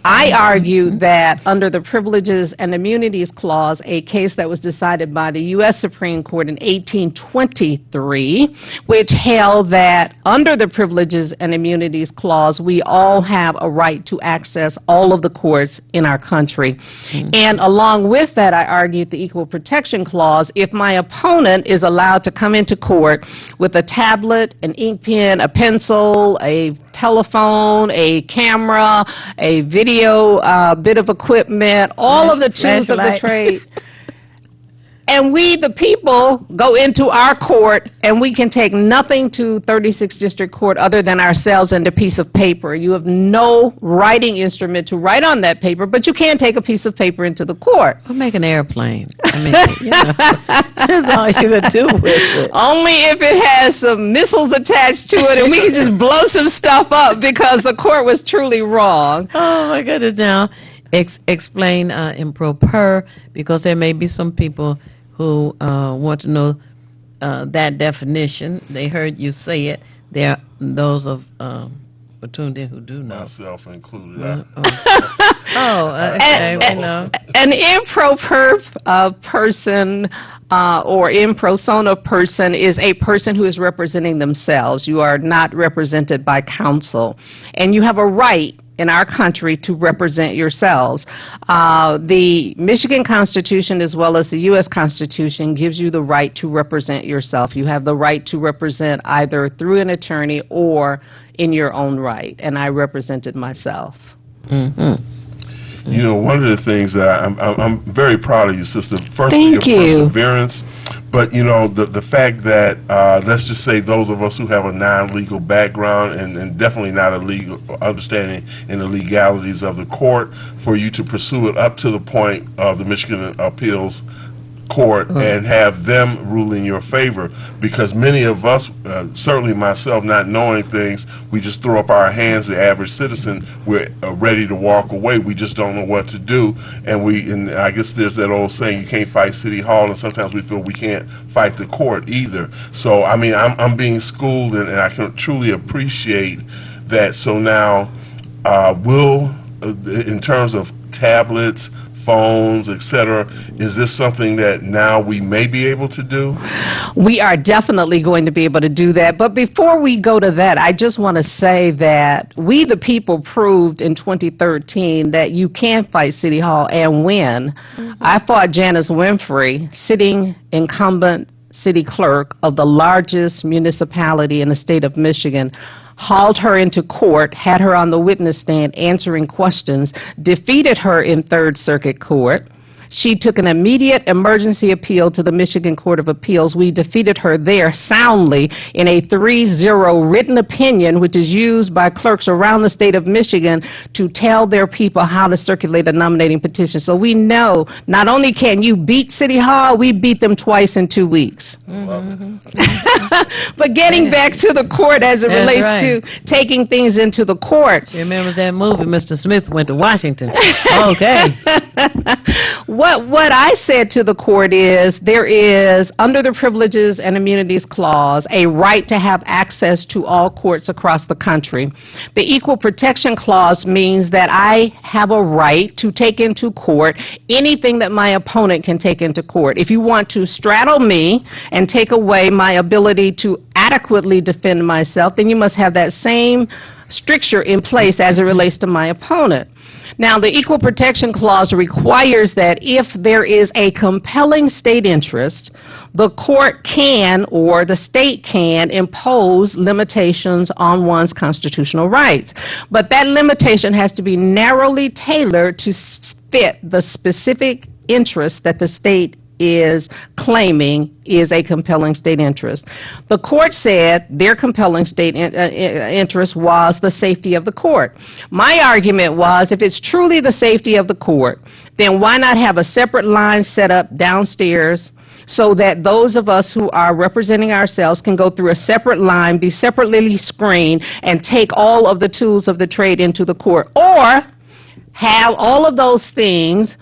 I argued that under the Privileges and Immunities Clause, a case that was decided by the U.S. Supreme Court in 1823, which held that under the Privileges and Immunities Clause, we all have a right to access all of the courts in our country. And along with that, I argued the Equal Protection Clause. If my opponent is allowed to come into court with a tablet, an ink pen, a pencil, a telephone, a camera, a video bit of equipment, all of the tools of the trade. And we, the people, go into our court, and we can take nothing to 36th District Court other than ourselves and a piece of paper. You have no writing instrument to write on that paper, but you can take a piece of paper into the court. Or make an airplane. I mean, that's all you could do with it. Only if it has some missiles attached to it, and we can just blow some stuff up because the court was truly wrong. Oh, my goodness. Now, explain improper, because there may be some people who want to know that definition. They heard you say it. There are those of who tuned in who do know. Myself included. Okay, we know. An improper person or in persona person is a person who is representing themselves. You are not represented by counsel, and you have a right in our country to represent yourselves. The Michigan Constitution, as well as the U.S. Constitution, gives you the right to represent yourself. You have the right to represent either through an attorney or in your own right, and I represented myself. You know, one of the things that I'm very proud of you, sister. First, Thank your you. perseverance, but you know the fact that let's just say those of us who have a non-legal background and definitely not a legal understanding in the legalities of the court, for you to pursue it up to the point of the Michigan Appeals court and have them rule in your favor, because many of us, certainly myself, not knowing things, we just throw up our hands. The average citizen, we're ready to walk away. We just don't know what to do, and I guess there's that old saying, you can't fight City Hall, and sometimes we feel we can't fight the court either. So I mean, I'm being schooled, and I can truly appreciate that. So now, in terms of tablets, phones, etc., is this something that now we may be able to do? We are definitely going to be able to do that. But before we go to that, I just want to say that we, the people, proved in 2013 that you can fight City Hall and win. I fought Janice Winfrey, sitting incumbent city clerk of the largest municipality in the state of Michigan, hauled her into court, had her on the witness stand answering questions, defeated her in Third Circuit Court. She took an immediate emergency appeal to the Michigan Court of Appeals. We defeated her there soundly in a 3-0 written opinion, which is used by clerks around the state of Michigan to tell their people how to circulate a nominating petition. So we know not only can you beat City Hall, we beat them twice in 2 weeks. But getting back to the court as it relates to taking things into the court. She remembers that movie, Mr. Smith Went to Washington. Okay. What I said to the court is there is, under the Privileges and Immunities Clause, a right to have access to all courts across the country. The Equal Protection Clause means that I have a right to take into court anything that my opponent can take into court. If you want to straddle me and take away my ability to adequately defend myself, then you must have that same stricture in place as it relates to my opponent. Now, the Equal Protection Clause requires that if there is a compelling state interest, the court can, or the state can, impose limitations on one's constitutional rights. But that limitation has to be narrowly tailored to fit the specific interest that the state is claiming is a compelling state interest. The court said their compelling state interest was the safety of the court. My argument was, if it's truly the safety of the court, then why not have a separate line set up downstairs so that those of us who are representing ourselves can go through a separate line, be separately screened, and take all of the tools of the trade into the court, or have all of those things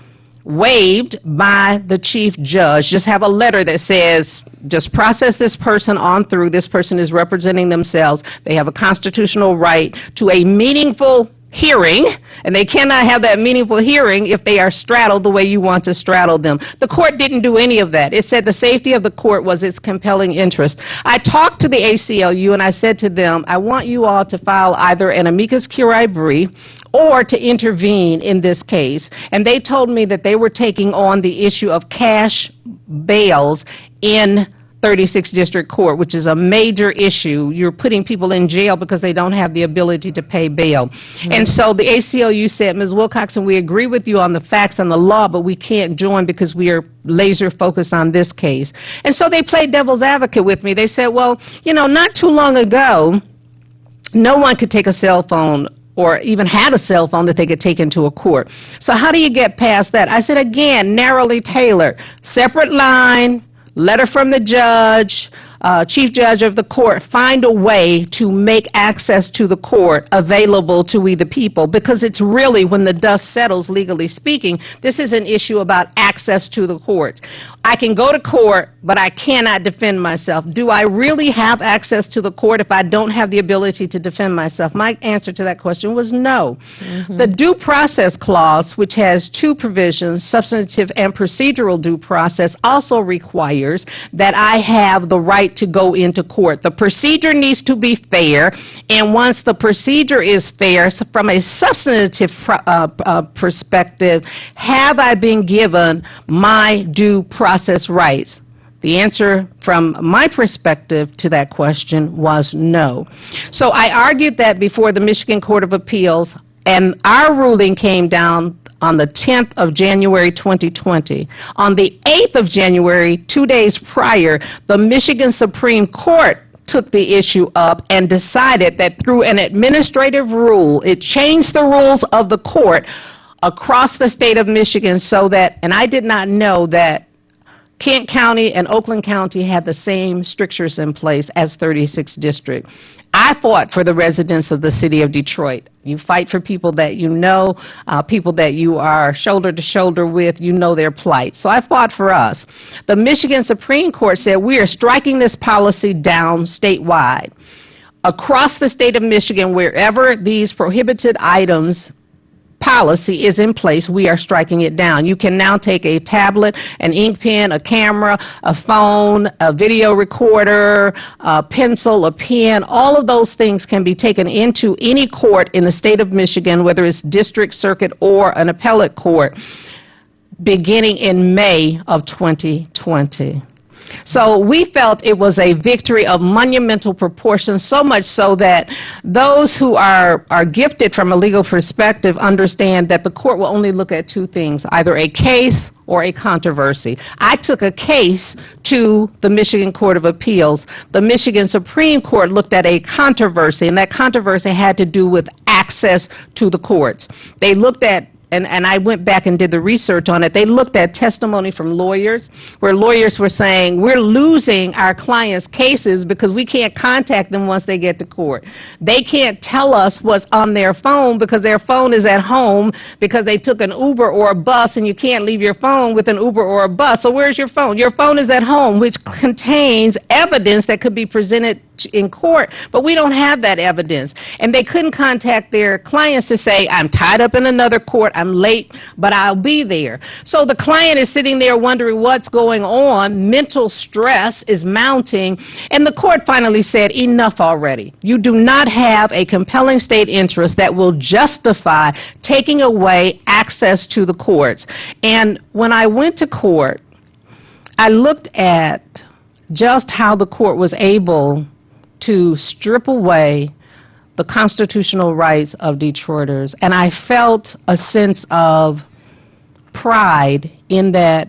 waived by the chief judge. Just have a letter that says, just process this person on through. This person is representing themselves. They have a constitutional right to a meaningful hearing, and they cannot have that meaningful hearing if they are straddled the way you want to straddle them. The court didn't do any of that. It said the safety of the court was its compelling interest. I talked to the ACLU and I said to them, I want you all to file either an amicus curiae brief or to intervene in this case. And they told me that they were taking on the issue of cash bails in 36th District Court, which is a major issue. You're putting people in jail because they don't have the ability to pay bail. And so the ACLU said, Ms. Wilcoxon, we agree with you on the facts and the law, but we can't join because we are laser focused on this case. And so they played devil's advocate with me. They said, well, you know, not too long ago, no one could take a cell phone or even had a cell phone that they could take into a court. So how do you get past that? I said, again, narrowly tailored, separate line, letter from the judge, chief judge of the court, find a way to make access to the court available to we the people, because it's really, when the dust settles, legally speaking, this is an issue about access to the courts. I can go to court, but I cannot defend myself. Do I really have access to the court if I don't have the ability to defend myself? My answer to that question was no. The Due Process Clause, which has two provisions, substantive and procedural due process, also requires that I have the right to go into court. The procedure needs to be fair, and once the procedure is fair, so from a substantive perspective, have I been given my due process rights? The answer from my perspective to that question was no. So I argued that before the Michigan Court of Appeals, and our ruling came down on the 10th of January 2020. On the 8th of January, 2 days prior, the Michigan Supreme Court took the issue up and decided that through an administrative rule, it changed the rules of the court across the state of Michigan so that, and I did not know that Kent County and Oakland County had the same strictures in place as 36th District. I fought for the residents of the city of Detroit. You fight for people that you know, people that you are shoulder to shoulder with, you know their plight. So I fought for us. The Michigan Supreme Court said we are striking this policy down statewide. Across the state of Michigan, wherever these prohibited items policy is in place, we are striking it down. You can now take a tablet, an ink pen, a camera, a phone, a video recorder, a pencil, a pen. All of those things can be taken into any court in the state of Michigan, whether it's district, circuit, or an appellate court, beginning in May of 2020. So we felt it was a victory of monumental proportions, so much so that those who are gifted from a legal perspective understand that the court will only look at two things, either a case or a controversy. I took a case to the Michigan Court of Appeals. The Michigan Supreme Court looked at a controversy, and that controversy had to do with access to the courts. They looked at and I went back and did the research on it. They looked at testimony from lawyers, where lawyers were saying, we're losing our clients' cases because we can't contact them once they get to court. They can't tell us what's on their phone because their phone is at home because they took an Uber or a bus, and you can't leave your phone with an Uber or a bus. So where's your phone? Your phone is at home, which contains evidence that could be presented in court, but we don't have that evidence. And they couldn't contact their clients to say, I'm tied up in another court, I'm late, but I'll be there. So the client is sitting there wondering what's going on, mental stress is mounting, and the court finally said, enough already. You do not have a compelling state interest that will justify taking away access to the courts. And when I went to court, I looked at just how the court was able to strip away the constitutional rights of Detroiters. And I felt a sense of pride in that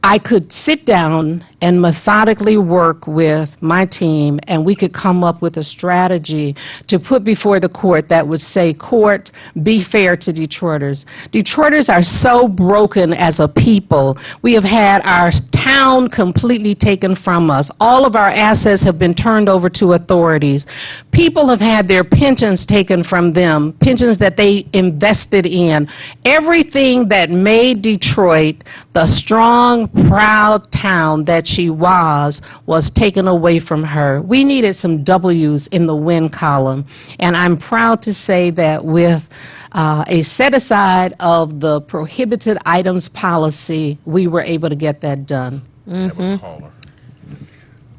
I could sit down and methodically work with my team, and we could come up with a strategy to put before the court that would say, court, be fair to Detroiters. Detroiters are so broken as a people. We have had our town completely taken from us. All of our assets have been turned over to authorities. People have had their pensions taken from them, pensions that they invested in. Everything that made Detroit the strong, proud town that she was taken away from her. We needed some W's in the win column, and I'm proud to say that with a set aside of the prohibited items policy, we were able to get that done.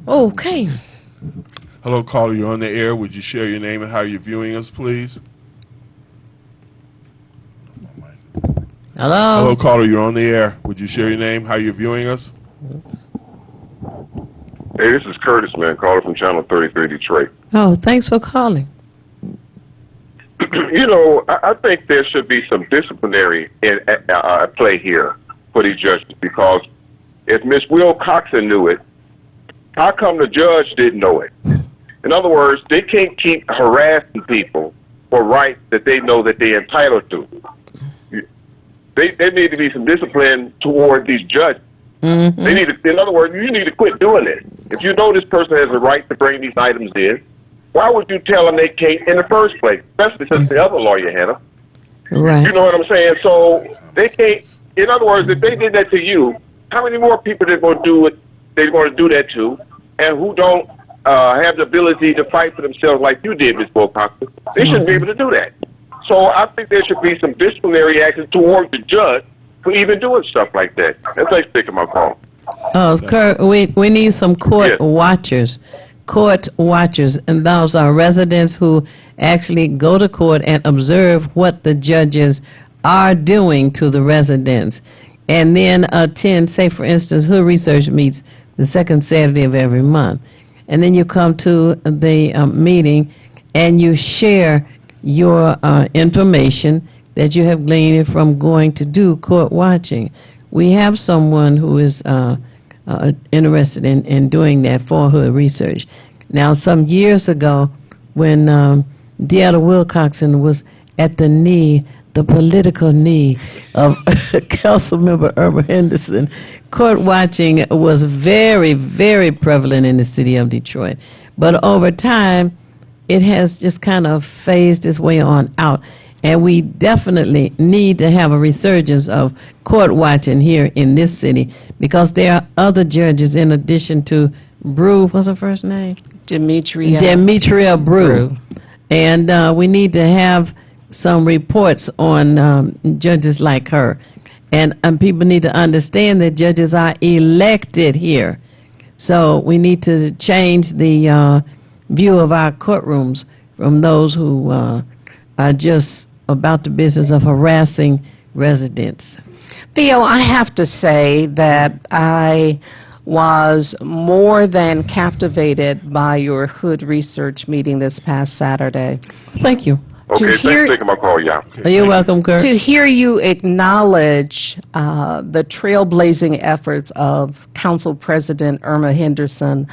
Okay. Hello, caller. You're on the air. Would you share your name and how you're viewing us, please? Hello. Hello, caller. You're on the air. Would you share your name, how you're viewing us? Hey, this is Curtis, man, caller from Channel 33 Detroit. Oh, thanks for calling. You know, I think there should be some disciplinary play here for these judges, because if Ms. Wilcoxon knew it, how come the judge didn't know it? In other words, they can't keep harassing people for rights that they know that they're entitled to. There need to be some discipline toward these judges. Mm-hmm. They need to, in other words, you need to quit doing it. If you know this person has a right to bring these items in, why would you tell them they can't in the first place? Especially since the other lawyer had them. Right. You know what I'm saying? So they can't. In other words, if they did that to you, how many more people they're going to do it? They're going to do that to, and who don't have the ability to fight for themselves like you did, Ms. Wilcoxon? They shouldn't be able to do that. So I think there should be some disciplinary action toward the judge for even doing stuff like that. And thanks for taking my call. Oh, Kurt, we need some court watchers. Court watchers, and those are residents who actually go to court and observe what the judges are doing to the residents, and then attend, say for instance, Hood Research meets the second Saturday of every month, and then you come to the meeting and you share your information that you have gleaned from going to do court watching. We have someone who is interested in doing that for Hood Research. Now, some years ago, when Deanna Wilcoxon was at the knee, the political knee of Councilmember Irma Henderson. Court watching was very, very prevalent in the city of Detroit. But over time, it has just kind of phased its way on out. And we definitely need to have a resurgence of court watching here in this city, because there are other judges in addition to Brew. What's her first name? Demetria Brew. And we need to have some reports on judges like her. And people need to understand that judges are elected here. So we need to change the view of our courtrooms from those who are just about the business of harassing residents. Theo, I have to say that I was more than captivated by your Hood Research meeting this past Saturday. Thank you. Okay, thanks for taking my call, yeah. You're welcome, Kurt. To hear you acknowledge the trailblazing efforts of Council President Irma Henderson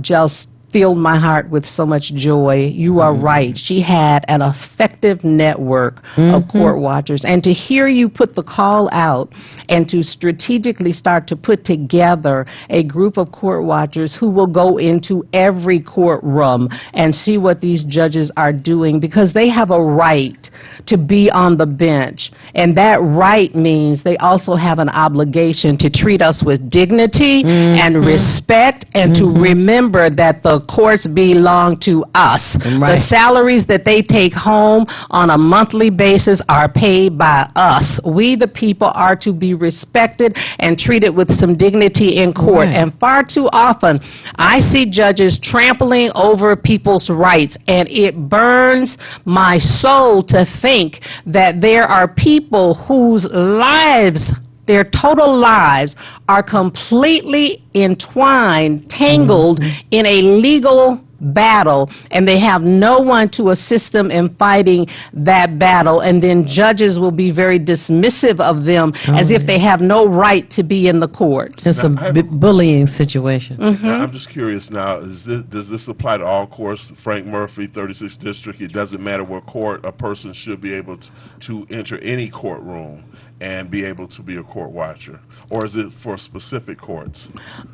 just filled my heart with so much joy. You are right. She had an effective network of court watchers. And to hear you put the call out and to strategically start to put together a group of court watchers who will go into every courtroom and see what these judges are doing, because they have a right to be on the bench. And that right means they also have an obligation to treat us with dignity and respect, and to remember that the courts belong to us. The salaries that they take home on a monthly basis are paid by us. We, the people, are to be respected and treated with some dignity in court. And far too often, I see judges trampling over people's rights, and it burns my soul to think that there are people whose lives, their total lives, are completely entwined, tangled in a legal battle, and they have no one to assist them in fighting that battle. And then judges will be very dismissive of them as if they have no right to be in the court. It's a bullying situation. Now, I'm just curious now, does this apply to all courts? Frank Murphy, 36th District, it doesn't matter what court, a person should be able to enter any courtroom and be able to be a court watcher? Or is it for specific courts?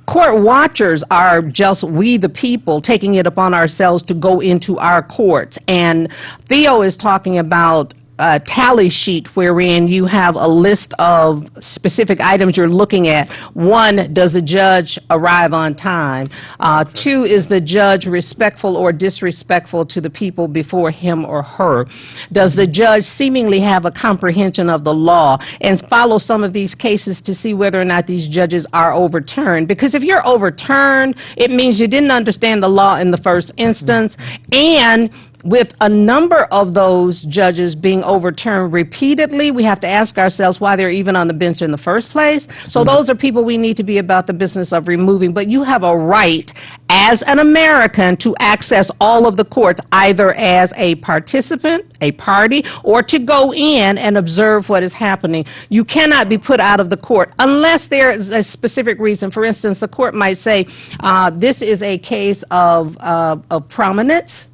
Court watchers are just we, the people, taking it upon ourselves to go into our courts. And Theo is talking about a tally sheet wherein you have a list of specific items you're looking at. 1, does the judge arrive on time? 2, is the judge respectful or disrespectful to the people before him or her? Does the judge seemingly have a comprehension of the law? And follow some of these cases to see whether or not these judges are overturned. Because if you're overturned, it means you didn't understand the law in the first instance. And with a number of those judges being overturned repeatedly, we have to ask ourselves why they're even on the bench in the first place. So those are people we need to be about the business of removing. But you have a right as an American to access all of the courts, either as a participant, a party, or to go in and observe what is happening. You cannot be put out of the court unless there is a specific reason. For instance, the court might say, this is a case of prominence.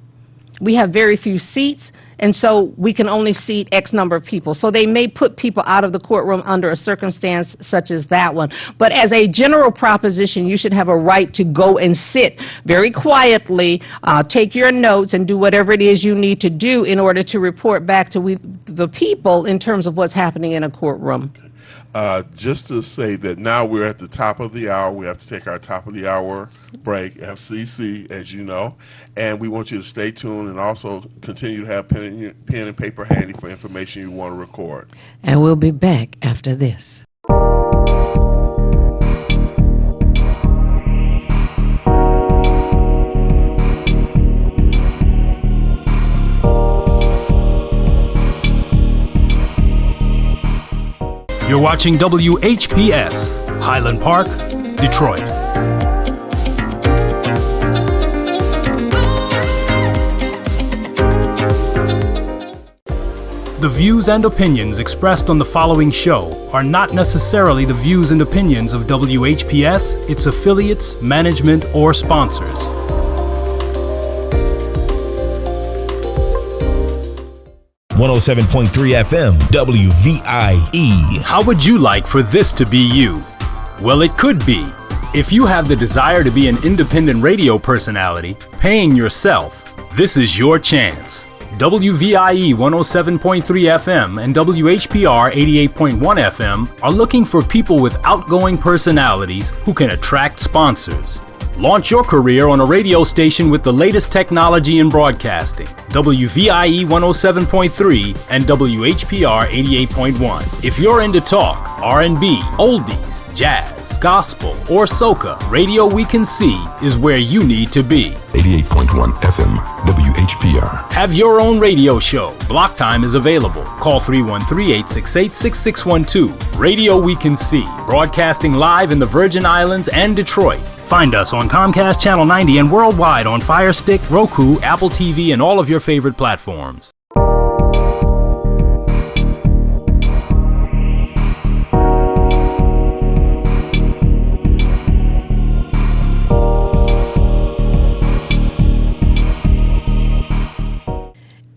We have very few seats, and so we can only seat X number of people. So they may put people out of the courtroom under a circumstance such as that one. But as a general proposition, you should have a right to go and sit very quietly, take your notes, and do whatever it is you need to do in order to report back to the people in terms of what's happening in a courtroom. Just to say that now we're at the top of the hour. We have to take our top of the hour break, FCC, as you know, and we want you to stay tuned and also continue to have pen and paper handy for information you want to record. And we'll be back after this. You're watching WHPS, Highland Park, Detroit. The views and opinions expressed on the following show are not necessarily the views and opinions of WHPS, its affiliates, management, or sponsors. 107.3 FM, WVIE. How would you like for this to be you? Well, it could be. If you have the desire to be an independent radio personality, paying yourself, this is your chance. WVIE 107.3 FM and WHPR 88.1 FM are looking for people with outgoing personalities who can attract sponsors. Launch your career on a radio station with the latest technology in broadcasting. WVIE 107.3 and WHPR 88.1. If you're into talk, R&B, oldies, jazz, gospel, or soca, Radio We Can See is where you need to be. 88.1 FM, WHPR. Have your own radio show. Block time is available. Call 313-868-6612. Radio We Can See, broadcasting live in the Virgin Islands and Detroit. Find us on Comcast Channel 90 and worldwide on Fire Stick, Roku, Apple TV, and all of your favorite platforms.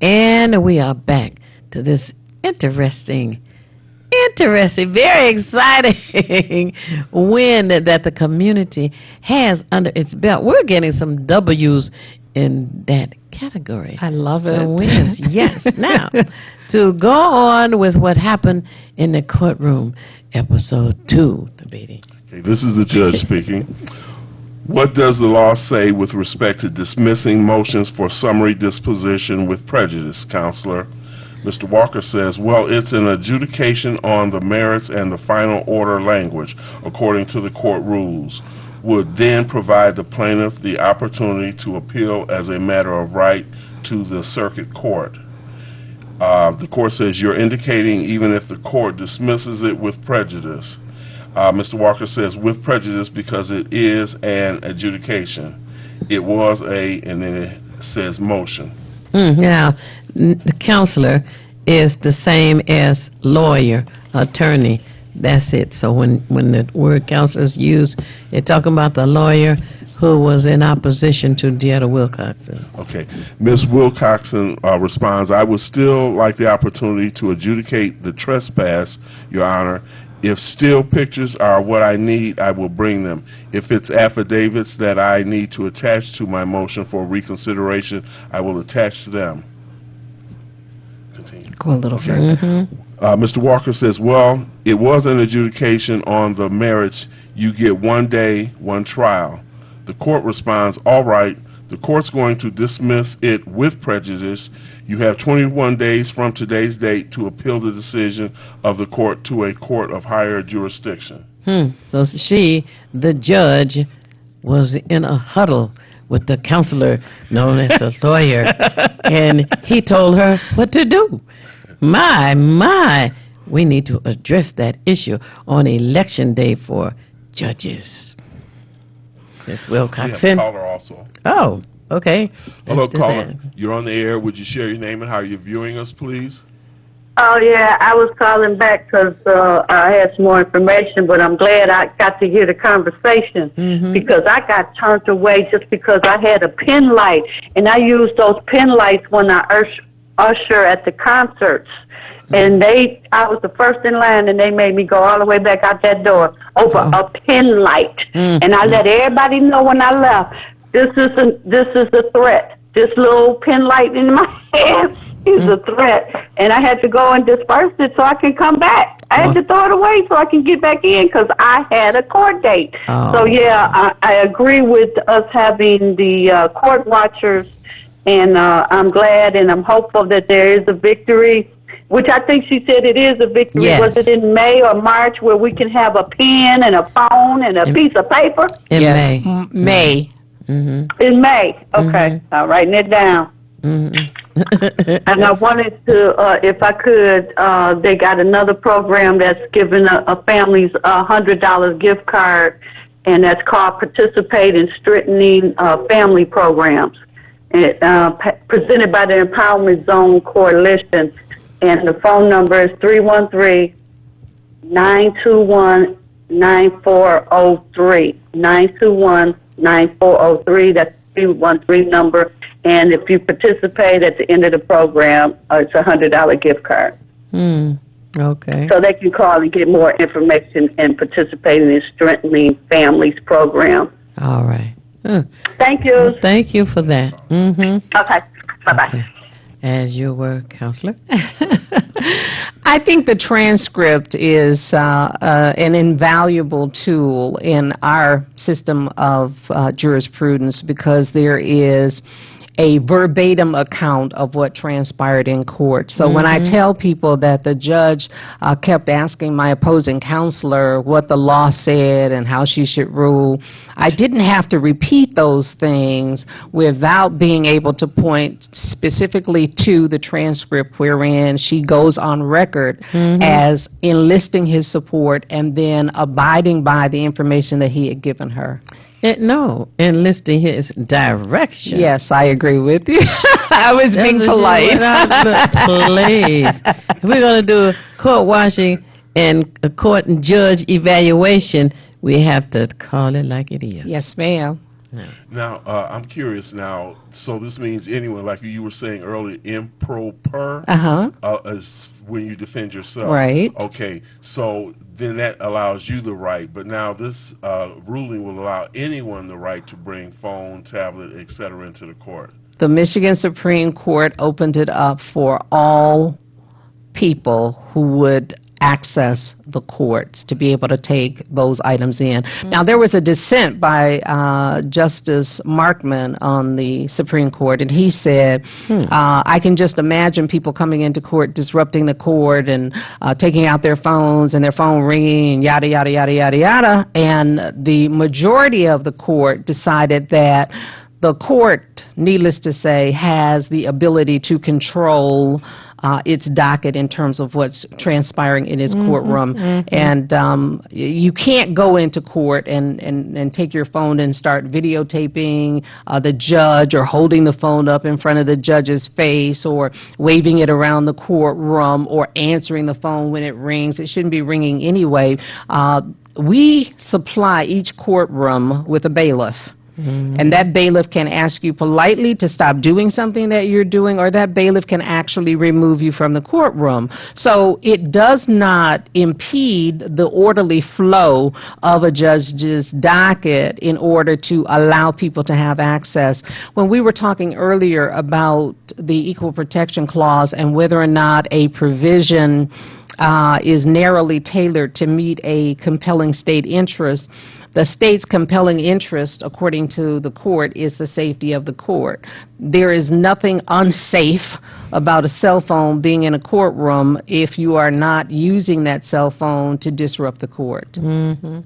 And we are back to this interesting, very exciting win that the community has under its belt. We're getting some W's in that category. I love some it. wins, yes. Now, to go on with what happened in the courtroom, episode 2, Thabiti. Okay, this is the judge speaking. What does the law say with respect to dismissing motions for summary disposition with prejudice, Counselor? Mr. Walker says, well, it's an adjudication on the merits and the final order language, according to the court rules, would then provide the plaintiff the opportunity to appeal as a matter of right to the circuit court. The court says, you're indicating even if the court dismisses it with prejudice. Mr. Walker says, with prejudice because it is an adjudication. It was and then it says motion. Now, the counselor is the same as lawyer, attorney. That's it. So when the word counselor is used, they're talking about the lawyer who was in opposition to Deetta Wilcoxon. Okay. Ms. Wilcoxon responds, I would still like the opportunity to adjudicate the trespass, Your Honor. If still pictures are what I need, I will bring them. If it's affidavits that I need to attach to my motion for reconsideration, I will attach them. Continue. Go a little further. Mr. Walker says, well, it was an adjudication on the merits. You get 1 day, 1 trial. The court responds, all right, the court's going to dismiss it with prejudice. You have 21 days from today's date to appeal the decision of the court to a court of higher jurisdiction. So she, the judge, was in a huddle with the counselor known as the lawyer, and he told her what to do. My, we need to address that issue on election day for judges. Ms. Wilcoxon. We have a caller also. Oh, okay. Hello, Let's do caller. that. You're on the air. Would you share your name and how you're viewing us, please? Oh, yeah, I was calling back because I had some more information, but I'm glad I got to hear the conversation because I got turned away just because I had a pen light, and I used those pen lights when I usher at the concerts. And I was the first in line, and they made me go all the way back out that door over a pen light. And I let everybody know when I left, this is a threat. This little pen light in my hand is a threat. And I had to go and disperse it so I can come back. I had to throw it away so I can get back in because I had a court date. So, yeah, I agree with us having the court watchers, and I'm glad and I'm hopeful that there is a victory, which I think she said it is a victory. Yes. Was it in May or March where we can have a pen and a phone and a piece of paper? In Yes, May. May. In May. Okay. I'm writing it down. And I wanted to, if I could, they got another program that's giving a families $100 gift card, and that's called Participate in Strengthening Family Programs. Presented by the Empowerment Zone Coalition. And the phone number is 313-921-9403. 921-9403. That's the 313 number. And if you participate at the end of the program, it's a $100 gift card. Okay. So they can call and get more information and participate in the Strengthening Families program. All right. Thank you. Well, thank you for that. Okay. Bye-bye. Okay. As you were, Counselor. I think the transcript is an invaluable tool in our system of jurisprudence because there is a verbatim account of what transpired in court. So when I tell people that the judge kept asking my opposing counselor what the law said and how she should rule, I didn't have to repeat those things without being able to point specifically to the transcript wherein she goes on record as enlisting his support and then abiding by the information that he had given her. Enlisting his direction. Yes, I agree with you. I was being polite. Please. If we're going to do court watching and a court and judge evaluation, we have to call it like it is. Yes, ma'am. Now, I'm curious now, so this means anyone, like you were saying earlier, improper is when you defend yourself. Right. Okay, so then that allows you the right, but now this ruling will allow anyone the right to bring phone, tablet, etc. into the court. The Michigan Supreme Court opened it up for all people who would access the courts to be able to take those items in. Now, there was a dissent by Justice Markman on the Supreme Court, and he said, I can just imagine people coming into court, disrupting the court, and taking out their phones and their phone ringing, and yada, yada, yada, yada, yada. And the majority of the court decided that the court, needless to say, has the ability to control its docket in terms of what's transpiring in its courtroom. And you can't go into court and take your phone and start videotaping the judge or holding the phone up in front of the judge's face or waving it around the courtroom or answering the phone when it rings. It shouldn't be ringing anyway. We supply each courtroom with a bailiff. And that bailiff can ask you politely to stop doing something that you're doing, or that bailiff can actually remove you from the courtroom. So it does not impede the orderly flow of a judge's docket in order to allow people to have access. When we were talking earlier about the Equal Protection Clause and whether or not a provision is narrowly tailored to meet a compelling state interest, the state's compelling interest, according to the court, is the safety of the court. There is nothing unsafe about a cell phone being in a courtroom if you are not using that cell phone to disrupt the court. You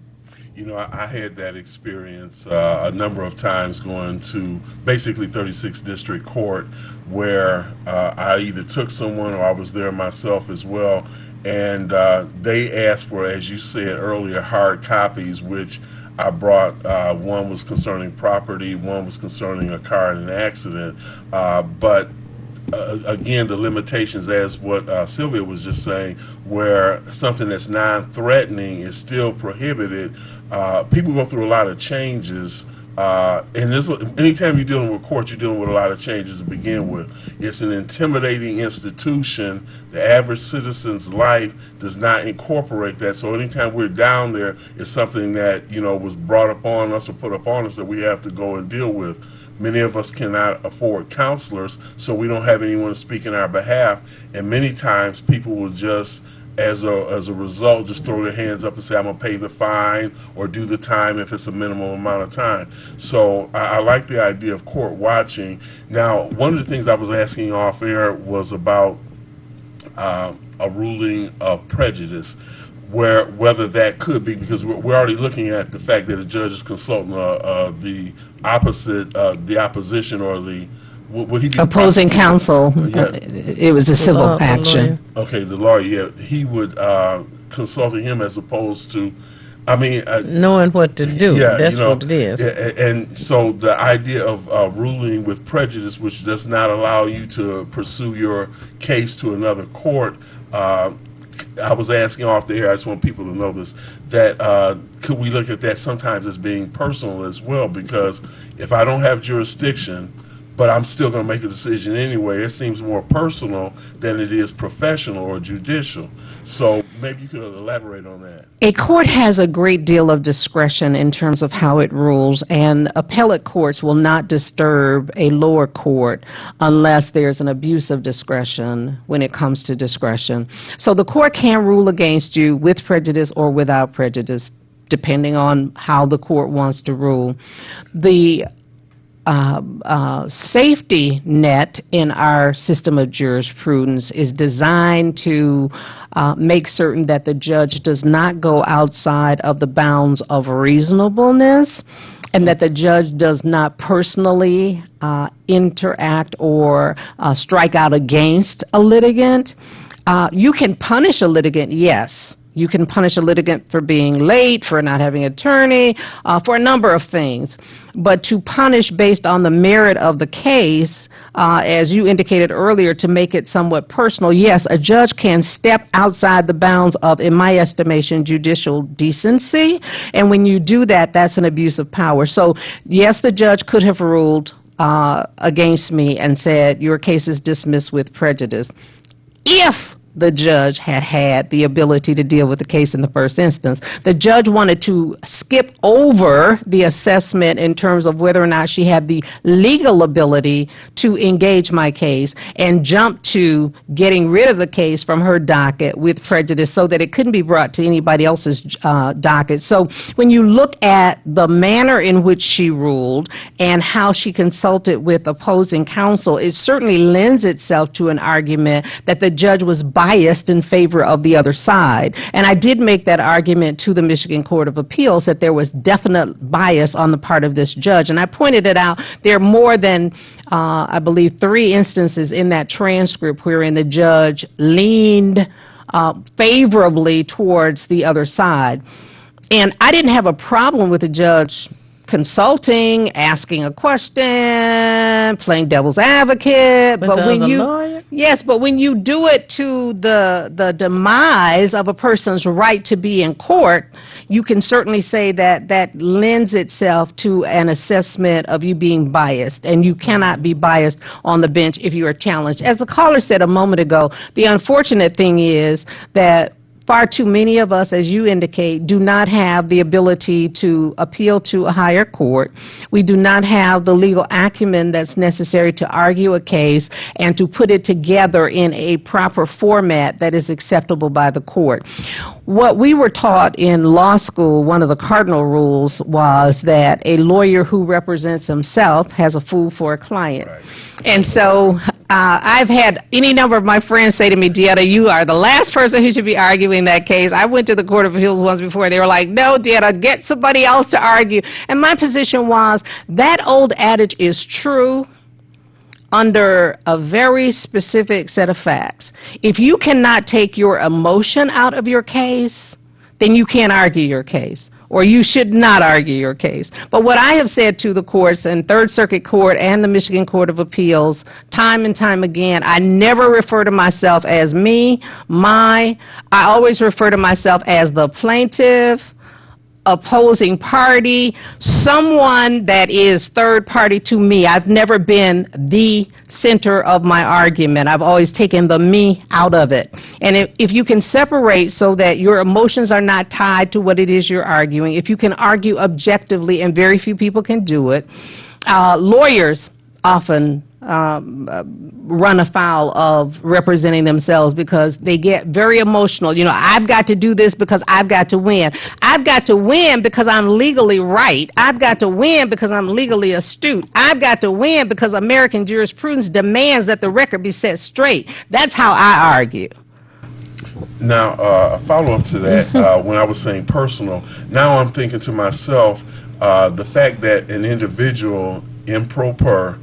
know, I had that experience a number of times going to basically 36th District Court where I either took someone or I was there myself as well. And they asked for, as you said earlier, hard copies, which I brought. One was concerning property, one was concerning a car in an accident. But again, the limitations, as what Sylvia was just saying, where something that's non-threatening is still prohibited. People go through a lot of changes. And anytime you're dealing with court, you're dealing with a lot of changes to begin with. It's an intimidating institution. The average citizen's life does not incorporate that. So anytime we're down there, it's something that, you know, was brought upon us or put upon us that we have to go and deal with. Many of us cannot afford counselors, so we don't have anyone to speak in our behalf. And many times people will just, as a result, just throw their hands up and say, I'm going to pay the fine or do the time if it's a minimum amount of time. So I like the idea of court watching. Now, one of the things I was asking off air was about a ruling of prejudice, whether that could be, because we're already looking at the fact that a judge is consulting the opposition or the would he be opposing counsel. It was a civil action. Okay, the lawyer, yeah, he would consulting him as opposed to, I mean, knowing what to do. Yeah, that's, you know, what it is. And so the idea of ruling with prejudice, which does not allow you to pursue your case to another court. I was asking off the air, I just want people to know this, that could we look at that sometimes as being personal as well? Because if I don't have jurisdiction, but I'm still going to make a decision anyway. It seems more personal than it is professional or judicial. So maybe you could elaborate on that. A court has a great deal of discretion in terms of how it rules, and appellate courts will not disturb a lower court unless there's an abuse of discretion when it comes to discretion. So the court can rule against you with prejudice or without prejudice, depending on how the court wants to rule. The safety net in our system of jurisprudence is designed to make certain that the judge does not go outside of the bounds of reasonableness, and that the judge does not personally interact or strike out against a litigant. You can punish a litigant, yes. You can punish a litigant for being late, for not having an attorney, for a number of things. But to punish based on the merit of the case, as you indicated earlier, to make it somewhat personal, yes, a judge can step outside the bounds of, in my estimation, judicial decency. And when you do that, that's an abuse of power. So, yes, the judge could have ruled against me and said, your case is dismissed with prejudice, if the judge had the ability to deal with the case in the first instance. The judge wanted to skip over the assessment in terms of whether or not she had the legal ability to engage my case and jump to getting rid of the case from her docket with prejudice so that it couldn't be brought to anybody else's docket. So when you look at the manner in which she ruled and how she consulted with opposing counsel, it certainly lends itself to an argument that the judge was biased in favor of the other side. And I did make that argument to the Michigan Court of Appeals that there was definite bias on the part of this judge. And I pointed it out. There are more than, I believe, 3 instances in that transcript wherein the judge leaned favorably towards the other side. And I didn't have a problem with the judge consulting, asking a question, playing devil's advocate. But when you, lawyer? Yes, but when you do it to the demise of a person's right to be in court, you can certainly say that that lends itself to an assessment of you being biased, and you cannot be biased on the bench if you are challenged. As the caller said a moment ago, the unfortunate thing is that far too many of us, as you indicate, do not have the ability to appeal to a higher court. We do not have the legal acumen that's necessary to argue a case and to put it together in a proper format that is acceptable by the court. What we were taught in law school, one of the cardinal rules was that a lawyer who represents himself has a fool for a client. Right. And so I've had any number of my friends say to me, Deetta, you are the last person who should be arguing that case. I went to the Court of Appeals once before. They were like, no, Deetta, get somebody else to argue. And my position was that old adage is true under a very specific set of facts. If you cannot take your emotion out of your case, then you can't argue your case, or you should not argue your case. But what I have said to the courts and Third Circuit Court and the Michigan Court of Appeals time and time again, I never refer to myself as me, I always refer to myself as the plaintiff, opposing party, someone that is third party to me. I've never been the center of my argument. I've always taken the me out of it. And if you can separate so that your emotions are not tied to what it is you're arguing, if you can argue objectively, and very few people can do it, lawyers often run afoul of representing themselves because they get very emotional. You know, I've got to do this because I've got to win. I've got to win because I'm legally right. I've got to win because I'm legally astute. I've got to win because American jurisprudence demands that the record be set straight. That's how I argue. Now, a follow-up to that, when I was saying personal, now I'm thinking to myself, the fact that an individual improper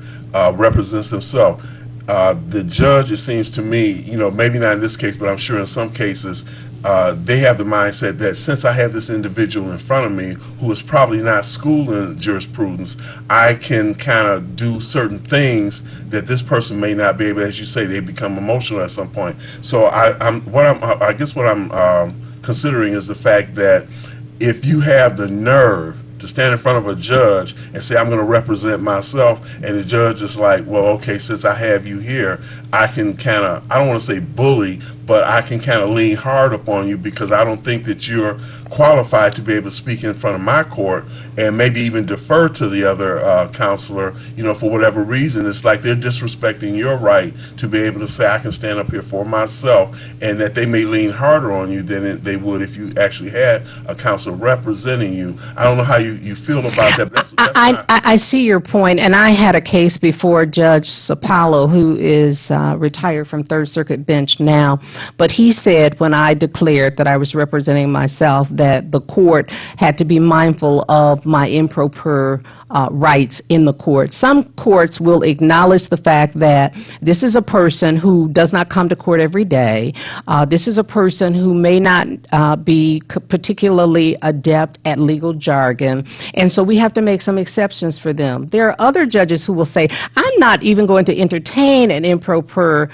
represents themselves. The judge, it seems to me, you know, maybe not in this case, but I'm sure in some cases, they have the mindset that since I have this individual in front of me who is probably not schooled in jurisprudence, I can kind of do certain things that this person may not be able. As you say, they become emotional at some point. So I guess what I'm considering is the fact that if you have the nerve to stand in front of a judge and say, I'm going to represent myself, and the judge is like, well, okay, since I have you here, I can kind of, I don't want to say bully, but I can kind of lean hard upon you because I don't think that you're qualified to be able to speak in front of my court, and maybe even defer to the other counselor, you know, for whatever reason. It's like they're disrespecting your right to be able to say, I can stand up here for myself, and that they may lean harder on you than they would if you actually had a counselor representing you. I don't know how you feel about that. But I see your point, and I had a case before Judge Sapalo, who is retired from Third Circuit bench now, but he said when I declared that I was representing myself that the court had to be mindful of my improper rights in the court. Some courts will acknowledge the fact that this is a person who does not come to court every day. This is a person who may not be particularly adept at legal jargon, and so we have to make some exceptions for them. There are other judges who will say, I'm not even going to entertain an improper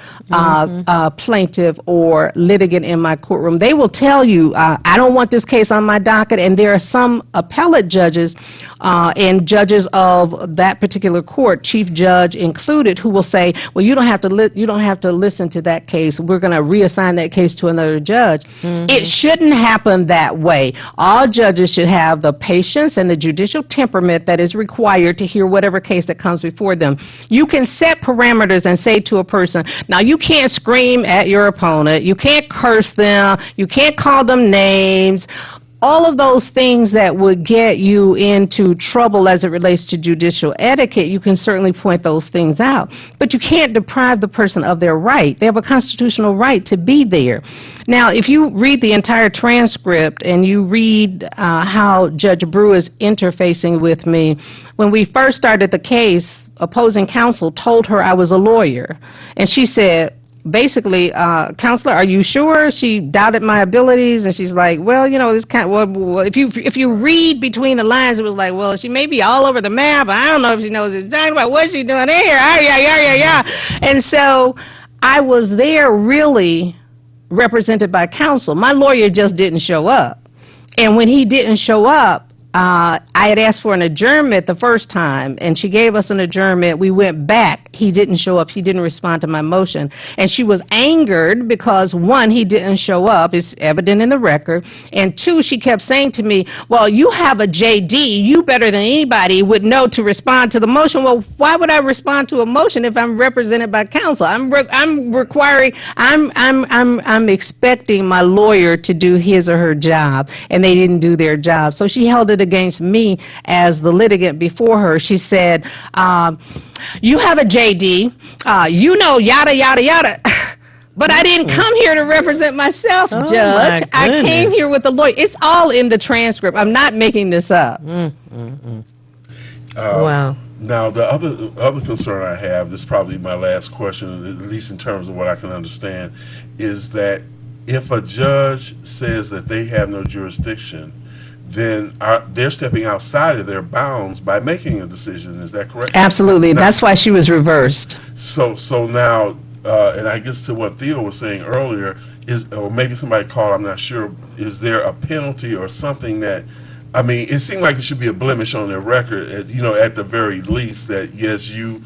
plaintiff or litigant in my courtroom. They will tell you, I don't want this case on my docket, and there are some appellate judges and judges of that particular court, chief judge included, who will say, well, you don't have to listen to that case. We're going to reassign that case to another judge. It shouldn't happen that way. All judges should have the patience and the judicial temperament that is required to hear whatever case that comes before them. You can set parameters and say to a person, now you can't scream at your opponent, you can't curse them, you can't call them names. All of those things that would get you into trouble as it relates to judicial etiquette, you can certainly point those things out. But you can't deprive the person of their right. They have a constitutional right to be there. Now, if you read the entire transcript and you read how Judge Brew is interfacing with me, when we first started the case, opposing counsel told her I was a lawyer. And she said, basically, counselor, are you sure? She doubted my abilities, and she's like, well, you know, this kind of, well, if you read between the lines, it was like, well, she may be all over the map. I don't know if she knows exactly about what she's doing here. And so I was there really represented by counsel. My lawyer just didn't show up. And when he didn't show up, I had asked for an adjournment the first time, and she gave us an adjournment. We went back. He didn't show up. He didn't respond to my motion. And she was angered because, one, he didn't show up. It's evident in the record. And two, she kept saying to me, well, you have a JD. You better than anybody would know to respond to the motion. Well, why would I respond to a motion if I'm represented by counsel? I'm expecting my lawyer to do his or her job, and they didn't do their job. So she held it against me as the litigant before her. She said, you have a JD, you know, yada, yada, yada. But I didn't come here to represent myself, Judge. I came here with a lawyer. It's all in the transcript. I'm not making this up. Wow. Now, the other concern I have, this is probably my last question, at least in terms of what I can understand, is that if a judge says that they have no jurisdiction, then they're stepping outside of their bounds by making a decision. Is that correct? Absolutely. Now, that's why she was reversed. So now, and I guess to what Theo was saying earlier, or maybe somebody called, I'm not sure, is there a penalty or something that, I mean, it seemed like it should be a blemish on their record, at the very least, that yes, you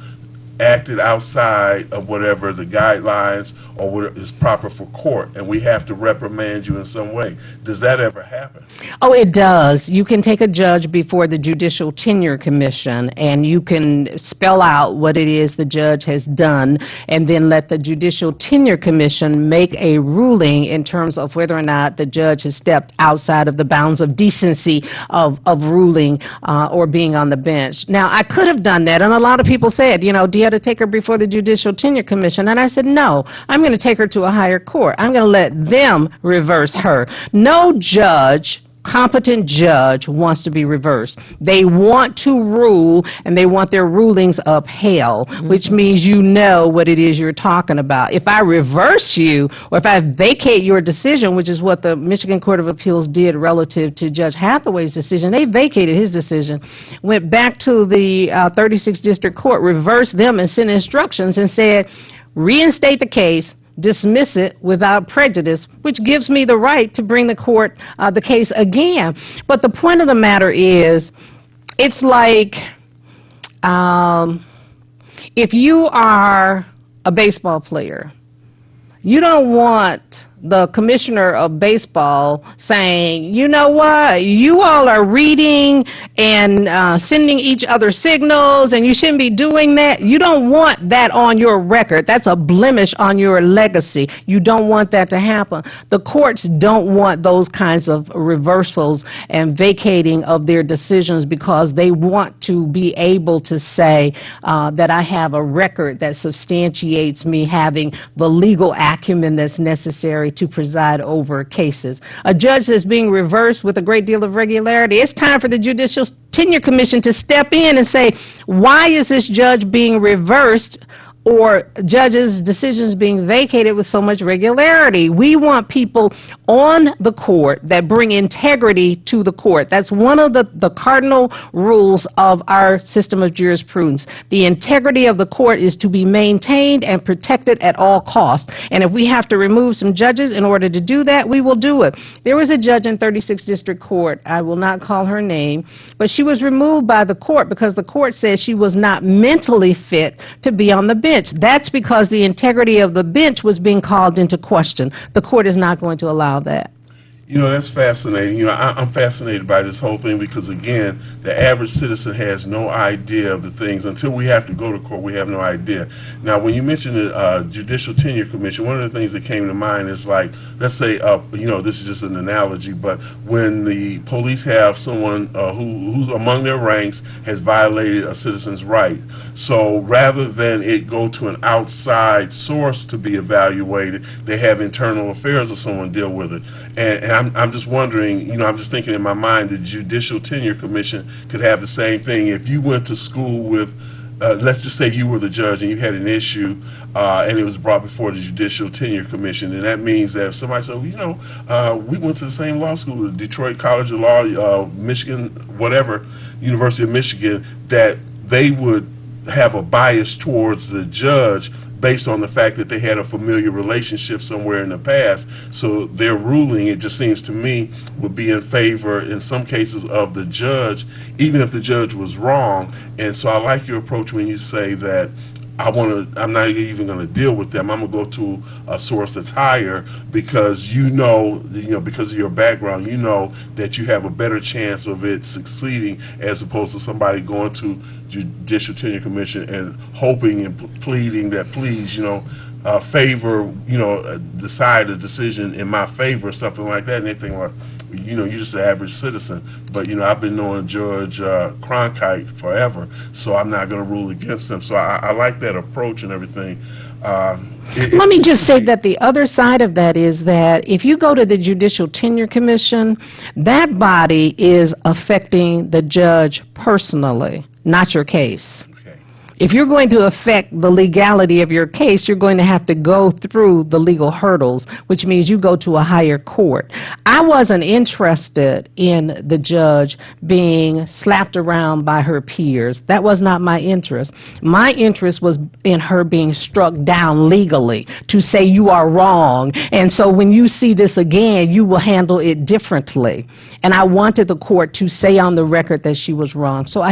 acted outside of whatever the guidelines or what is proper for court, and we have to reprimand you in some way. Does that ever happen? Oh, it does. You can take a judge before the Judicial Tenure Commission, and you can spell out what it is the judge has done, and then let the Judicial Tenure Commission make a ruling in terms of whether or not the judge has stepped outside of the bounds of decency of ruling or being on the bench. Now, I could have done that, and a lot of people said, do you have to take her before the Judicial Tenure Commission? And I said, no, I'm going to take her to a higher court. I'm going to let them reverse her. No judge, competent judge, wants to be reversed. They want to rule, and they want their rulings upheld, which means you know what it is you're talking about. If I reverse you, or if I vacate your decision, which is what the Michigan Court of Appeals did relative to Judge Hathaway's decision, they vacated his decision, went back to the 36th District Court, reversed them, and sent instructions and said, reinstate the case, dismiss it without prejudice, which gives me the right to bring the case again. But the point of the matter is, it's like if you are a baseball player, you don't want the commissioner of baseball saying, you know what, you all are reading and sending each other signals and you shouldn't be doing that. You don't want that on your record. That's a blemish on your legacy. You don't want that to happen. The courts don't want those kinds of reversals and vacating of their decisions because they want to be able to say that I have a record that substantiates me having the legal acumen that's necessary to preside over cases. A judge that's being reversed with a great deal of regularity, it's time for the Judicial Tenure Commission to step in and say, why is this judge being reversed or judges' decisions being vacated with so much regularity? We want people on the court that bring integrity to the court. That's one of the cardinal rules of our system of jurisprudence. The integrity of the court is to be maintained and protected at all costs. And if we have to remove some judges in order to do that, we will do it. There was a judge in 36th District Court, I will not call her name, but she was removed by the court because the court said she was not mentally fit to be on the bench. That's because the integrity of the bench was being called into question. The court is not going to allow that. You know, that's fascinating. You know, I'm fascinated by this whole thing because, again, the average citizen has no idea of the things. Until we have to go to court, we have no idea. Now, when you mentioned the Judicial Tenure Commission, one of the things that came to mind is like, let's say, you know, this is just an analogy, but when the police have someone who's among their ranks has violated a citizen's right. So rather than it go to an outside source to be evaluated, they have internal affairs or someone deal with it. And I'm just wondering, you know, I'm just thinking in my mind the Judicial Tenure Commission could have the same thing. If you went to school with, let's just say you were the judge and you had an issue and it was brought before the Judicial Tenure Commission, and that means that if somebody said, well, you know, we went to the same law school, the Detroit College of Law, Michigan, whatever, University of Michigan, that they would have a bias towards the judge based on the fact that they had a familiar relationship somewhere in the past. So their ruling, it just seems to me, would be in favor, in some cases, of the judge, even if the judge was wrong. And so I like your approach when you say that I'm not even going to deal with them. I'm going to go to a source that's higher because because of your background, you know that you have a better chance of it succeeding as opposed to somebody going to Judicial Tenure Commission and hoping and pleading that, please, favor, decide a decision in my favor, something like that, and they think, well, you're just an average citizen. But, I've been knowing Judge Cronkite forever, so I'm not going to rule against them. So I like that approach and everything. Let me just say that the other side of that is that if you go to the Judicial Tenure Commission, that body is affecting the judge personally, not your case. If you're going to affect the legality of your case, you're going to have to go through the legal hurdles, which means you go to a higher court. I wasn't interested in the judge being slapped around by her peers. That was not my interest. My interest was in her being struck down legally to say you are wrong. And so when you see this again, you will handle it differently. And I wanted the court to say on the record that she was wrong. So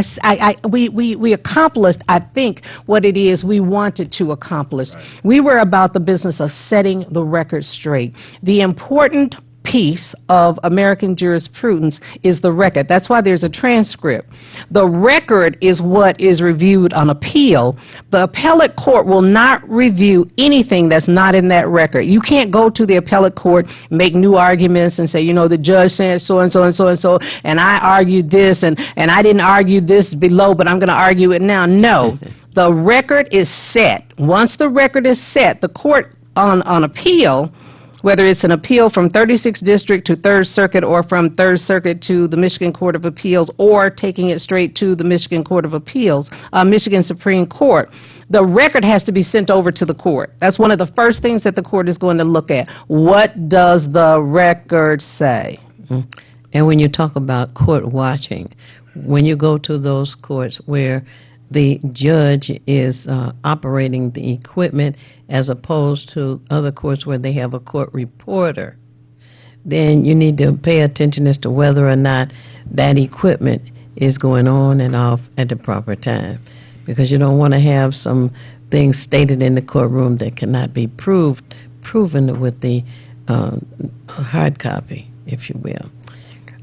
we accomplished, I think, what it is we wanted to accomplish. Right. We were about the business of setting the record straight. The important piece of American jurisprudence is the record. That's why there's a transcript. The record is what is reviewed on appeal. The appellate court will not review anything that's not in that record. You can't go to the appellate court, make new arguments and say, the judge said so and so and so and so, and I argued this, and I didn't argue this below, but I'm going to argue it now. No. The record is set. Once the record is set, the court on appeal, whether it's an appeal from 36th District to 3rd Circuit or from 3rd Circuit to the Michigan Court of Appeals or taking it straight to the Michigan Court of Appeals, Michigan Supreme Court, the record has to be sent over to the court. That's one of the first things that the court is going to look at. What does the record say? And when you talk about court watching, when you go to those courts where the judge is operating the equipment as opposed to other courts where they have a court reporter, then you need to pay attention as to whether or not that equipment is going on and off at the proper time, because you don't want to have some things stated in the courtroom that cannot be proven with the hard copy, if you will.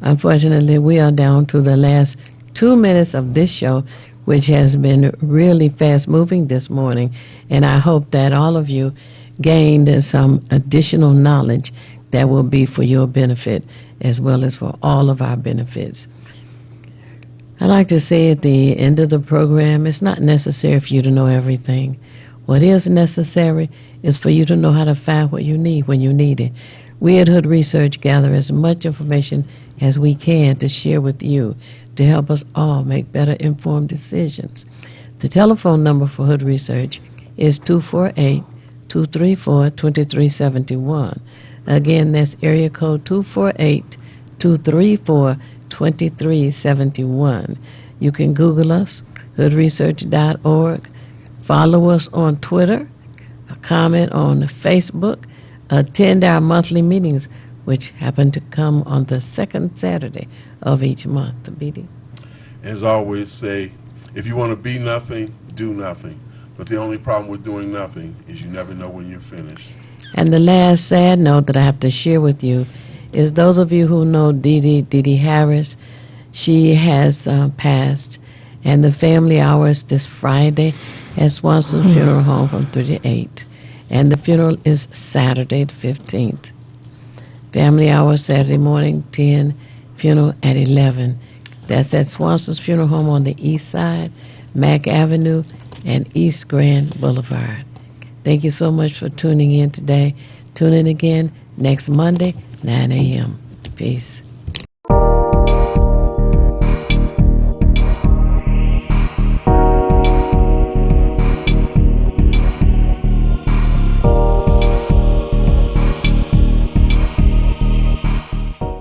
Unfortunately, we are down to the last 2 minutes of this show, which has been really fast-moving this morning, and I hope that all of you gained some additional knowledge that will be for your benefit as well as for all of our benefits. I like to say at the end of the program, it's not necessary for you to know everything. What is necessary is for you to know how to find what you need when you need it. We at Hood Research gather as much information as we can to share with you to help us all make better informed decisions. The telephone number for Hood Research is 248-234-2371. Again, that's area code 248-234-2371. You can Google us, hoodresearch.org. Follow us on Twitter, comment on Facebook, attend our monthly meetings, which happen to come on the second Saturday of each month. BD. As I always say, if you want to be nothing, do nothing. But the only problem with doing nothing is you never know when you're finished. And the last sad note that I have to share with you is those of you who know Dee Dee Harris, she has passed, and the family hours this Friday at Swanson Funeral Home from 3 to 8. And the funeral is Saturday the 15th. Family hours Saturday morning, 10, funeral at 11. That's at Swanson's Funeral Home on the east side, Mack Avenue, and East Grand Boulevard. Thank you so much for tuning in today. Tune in again next Monday, 9 a.m. Peace.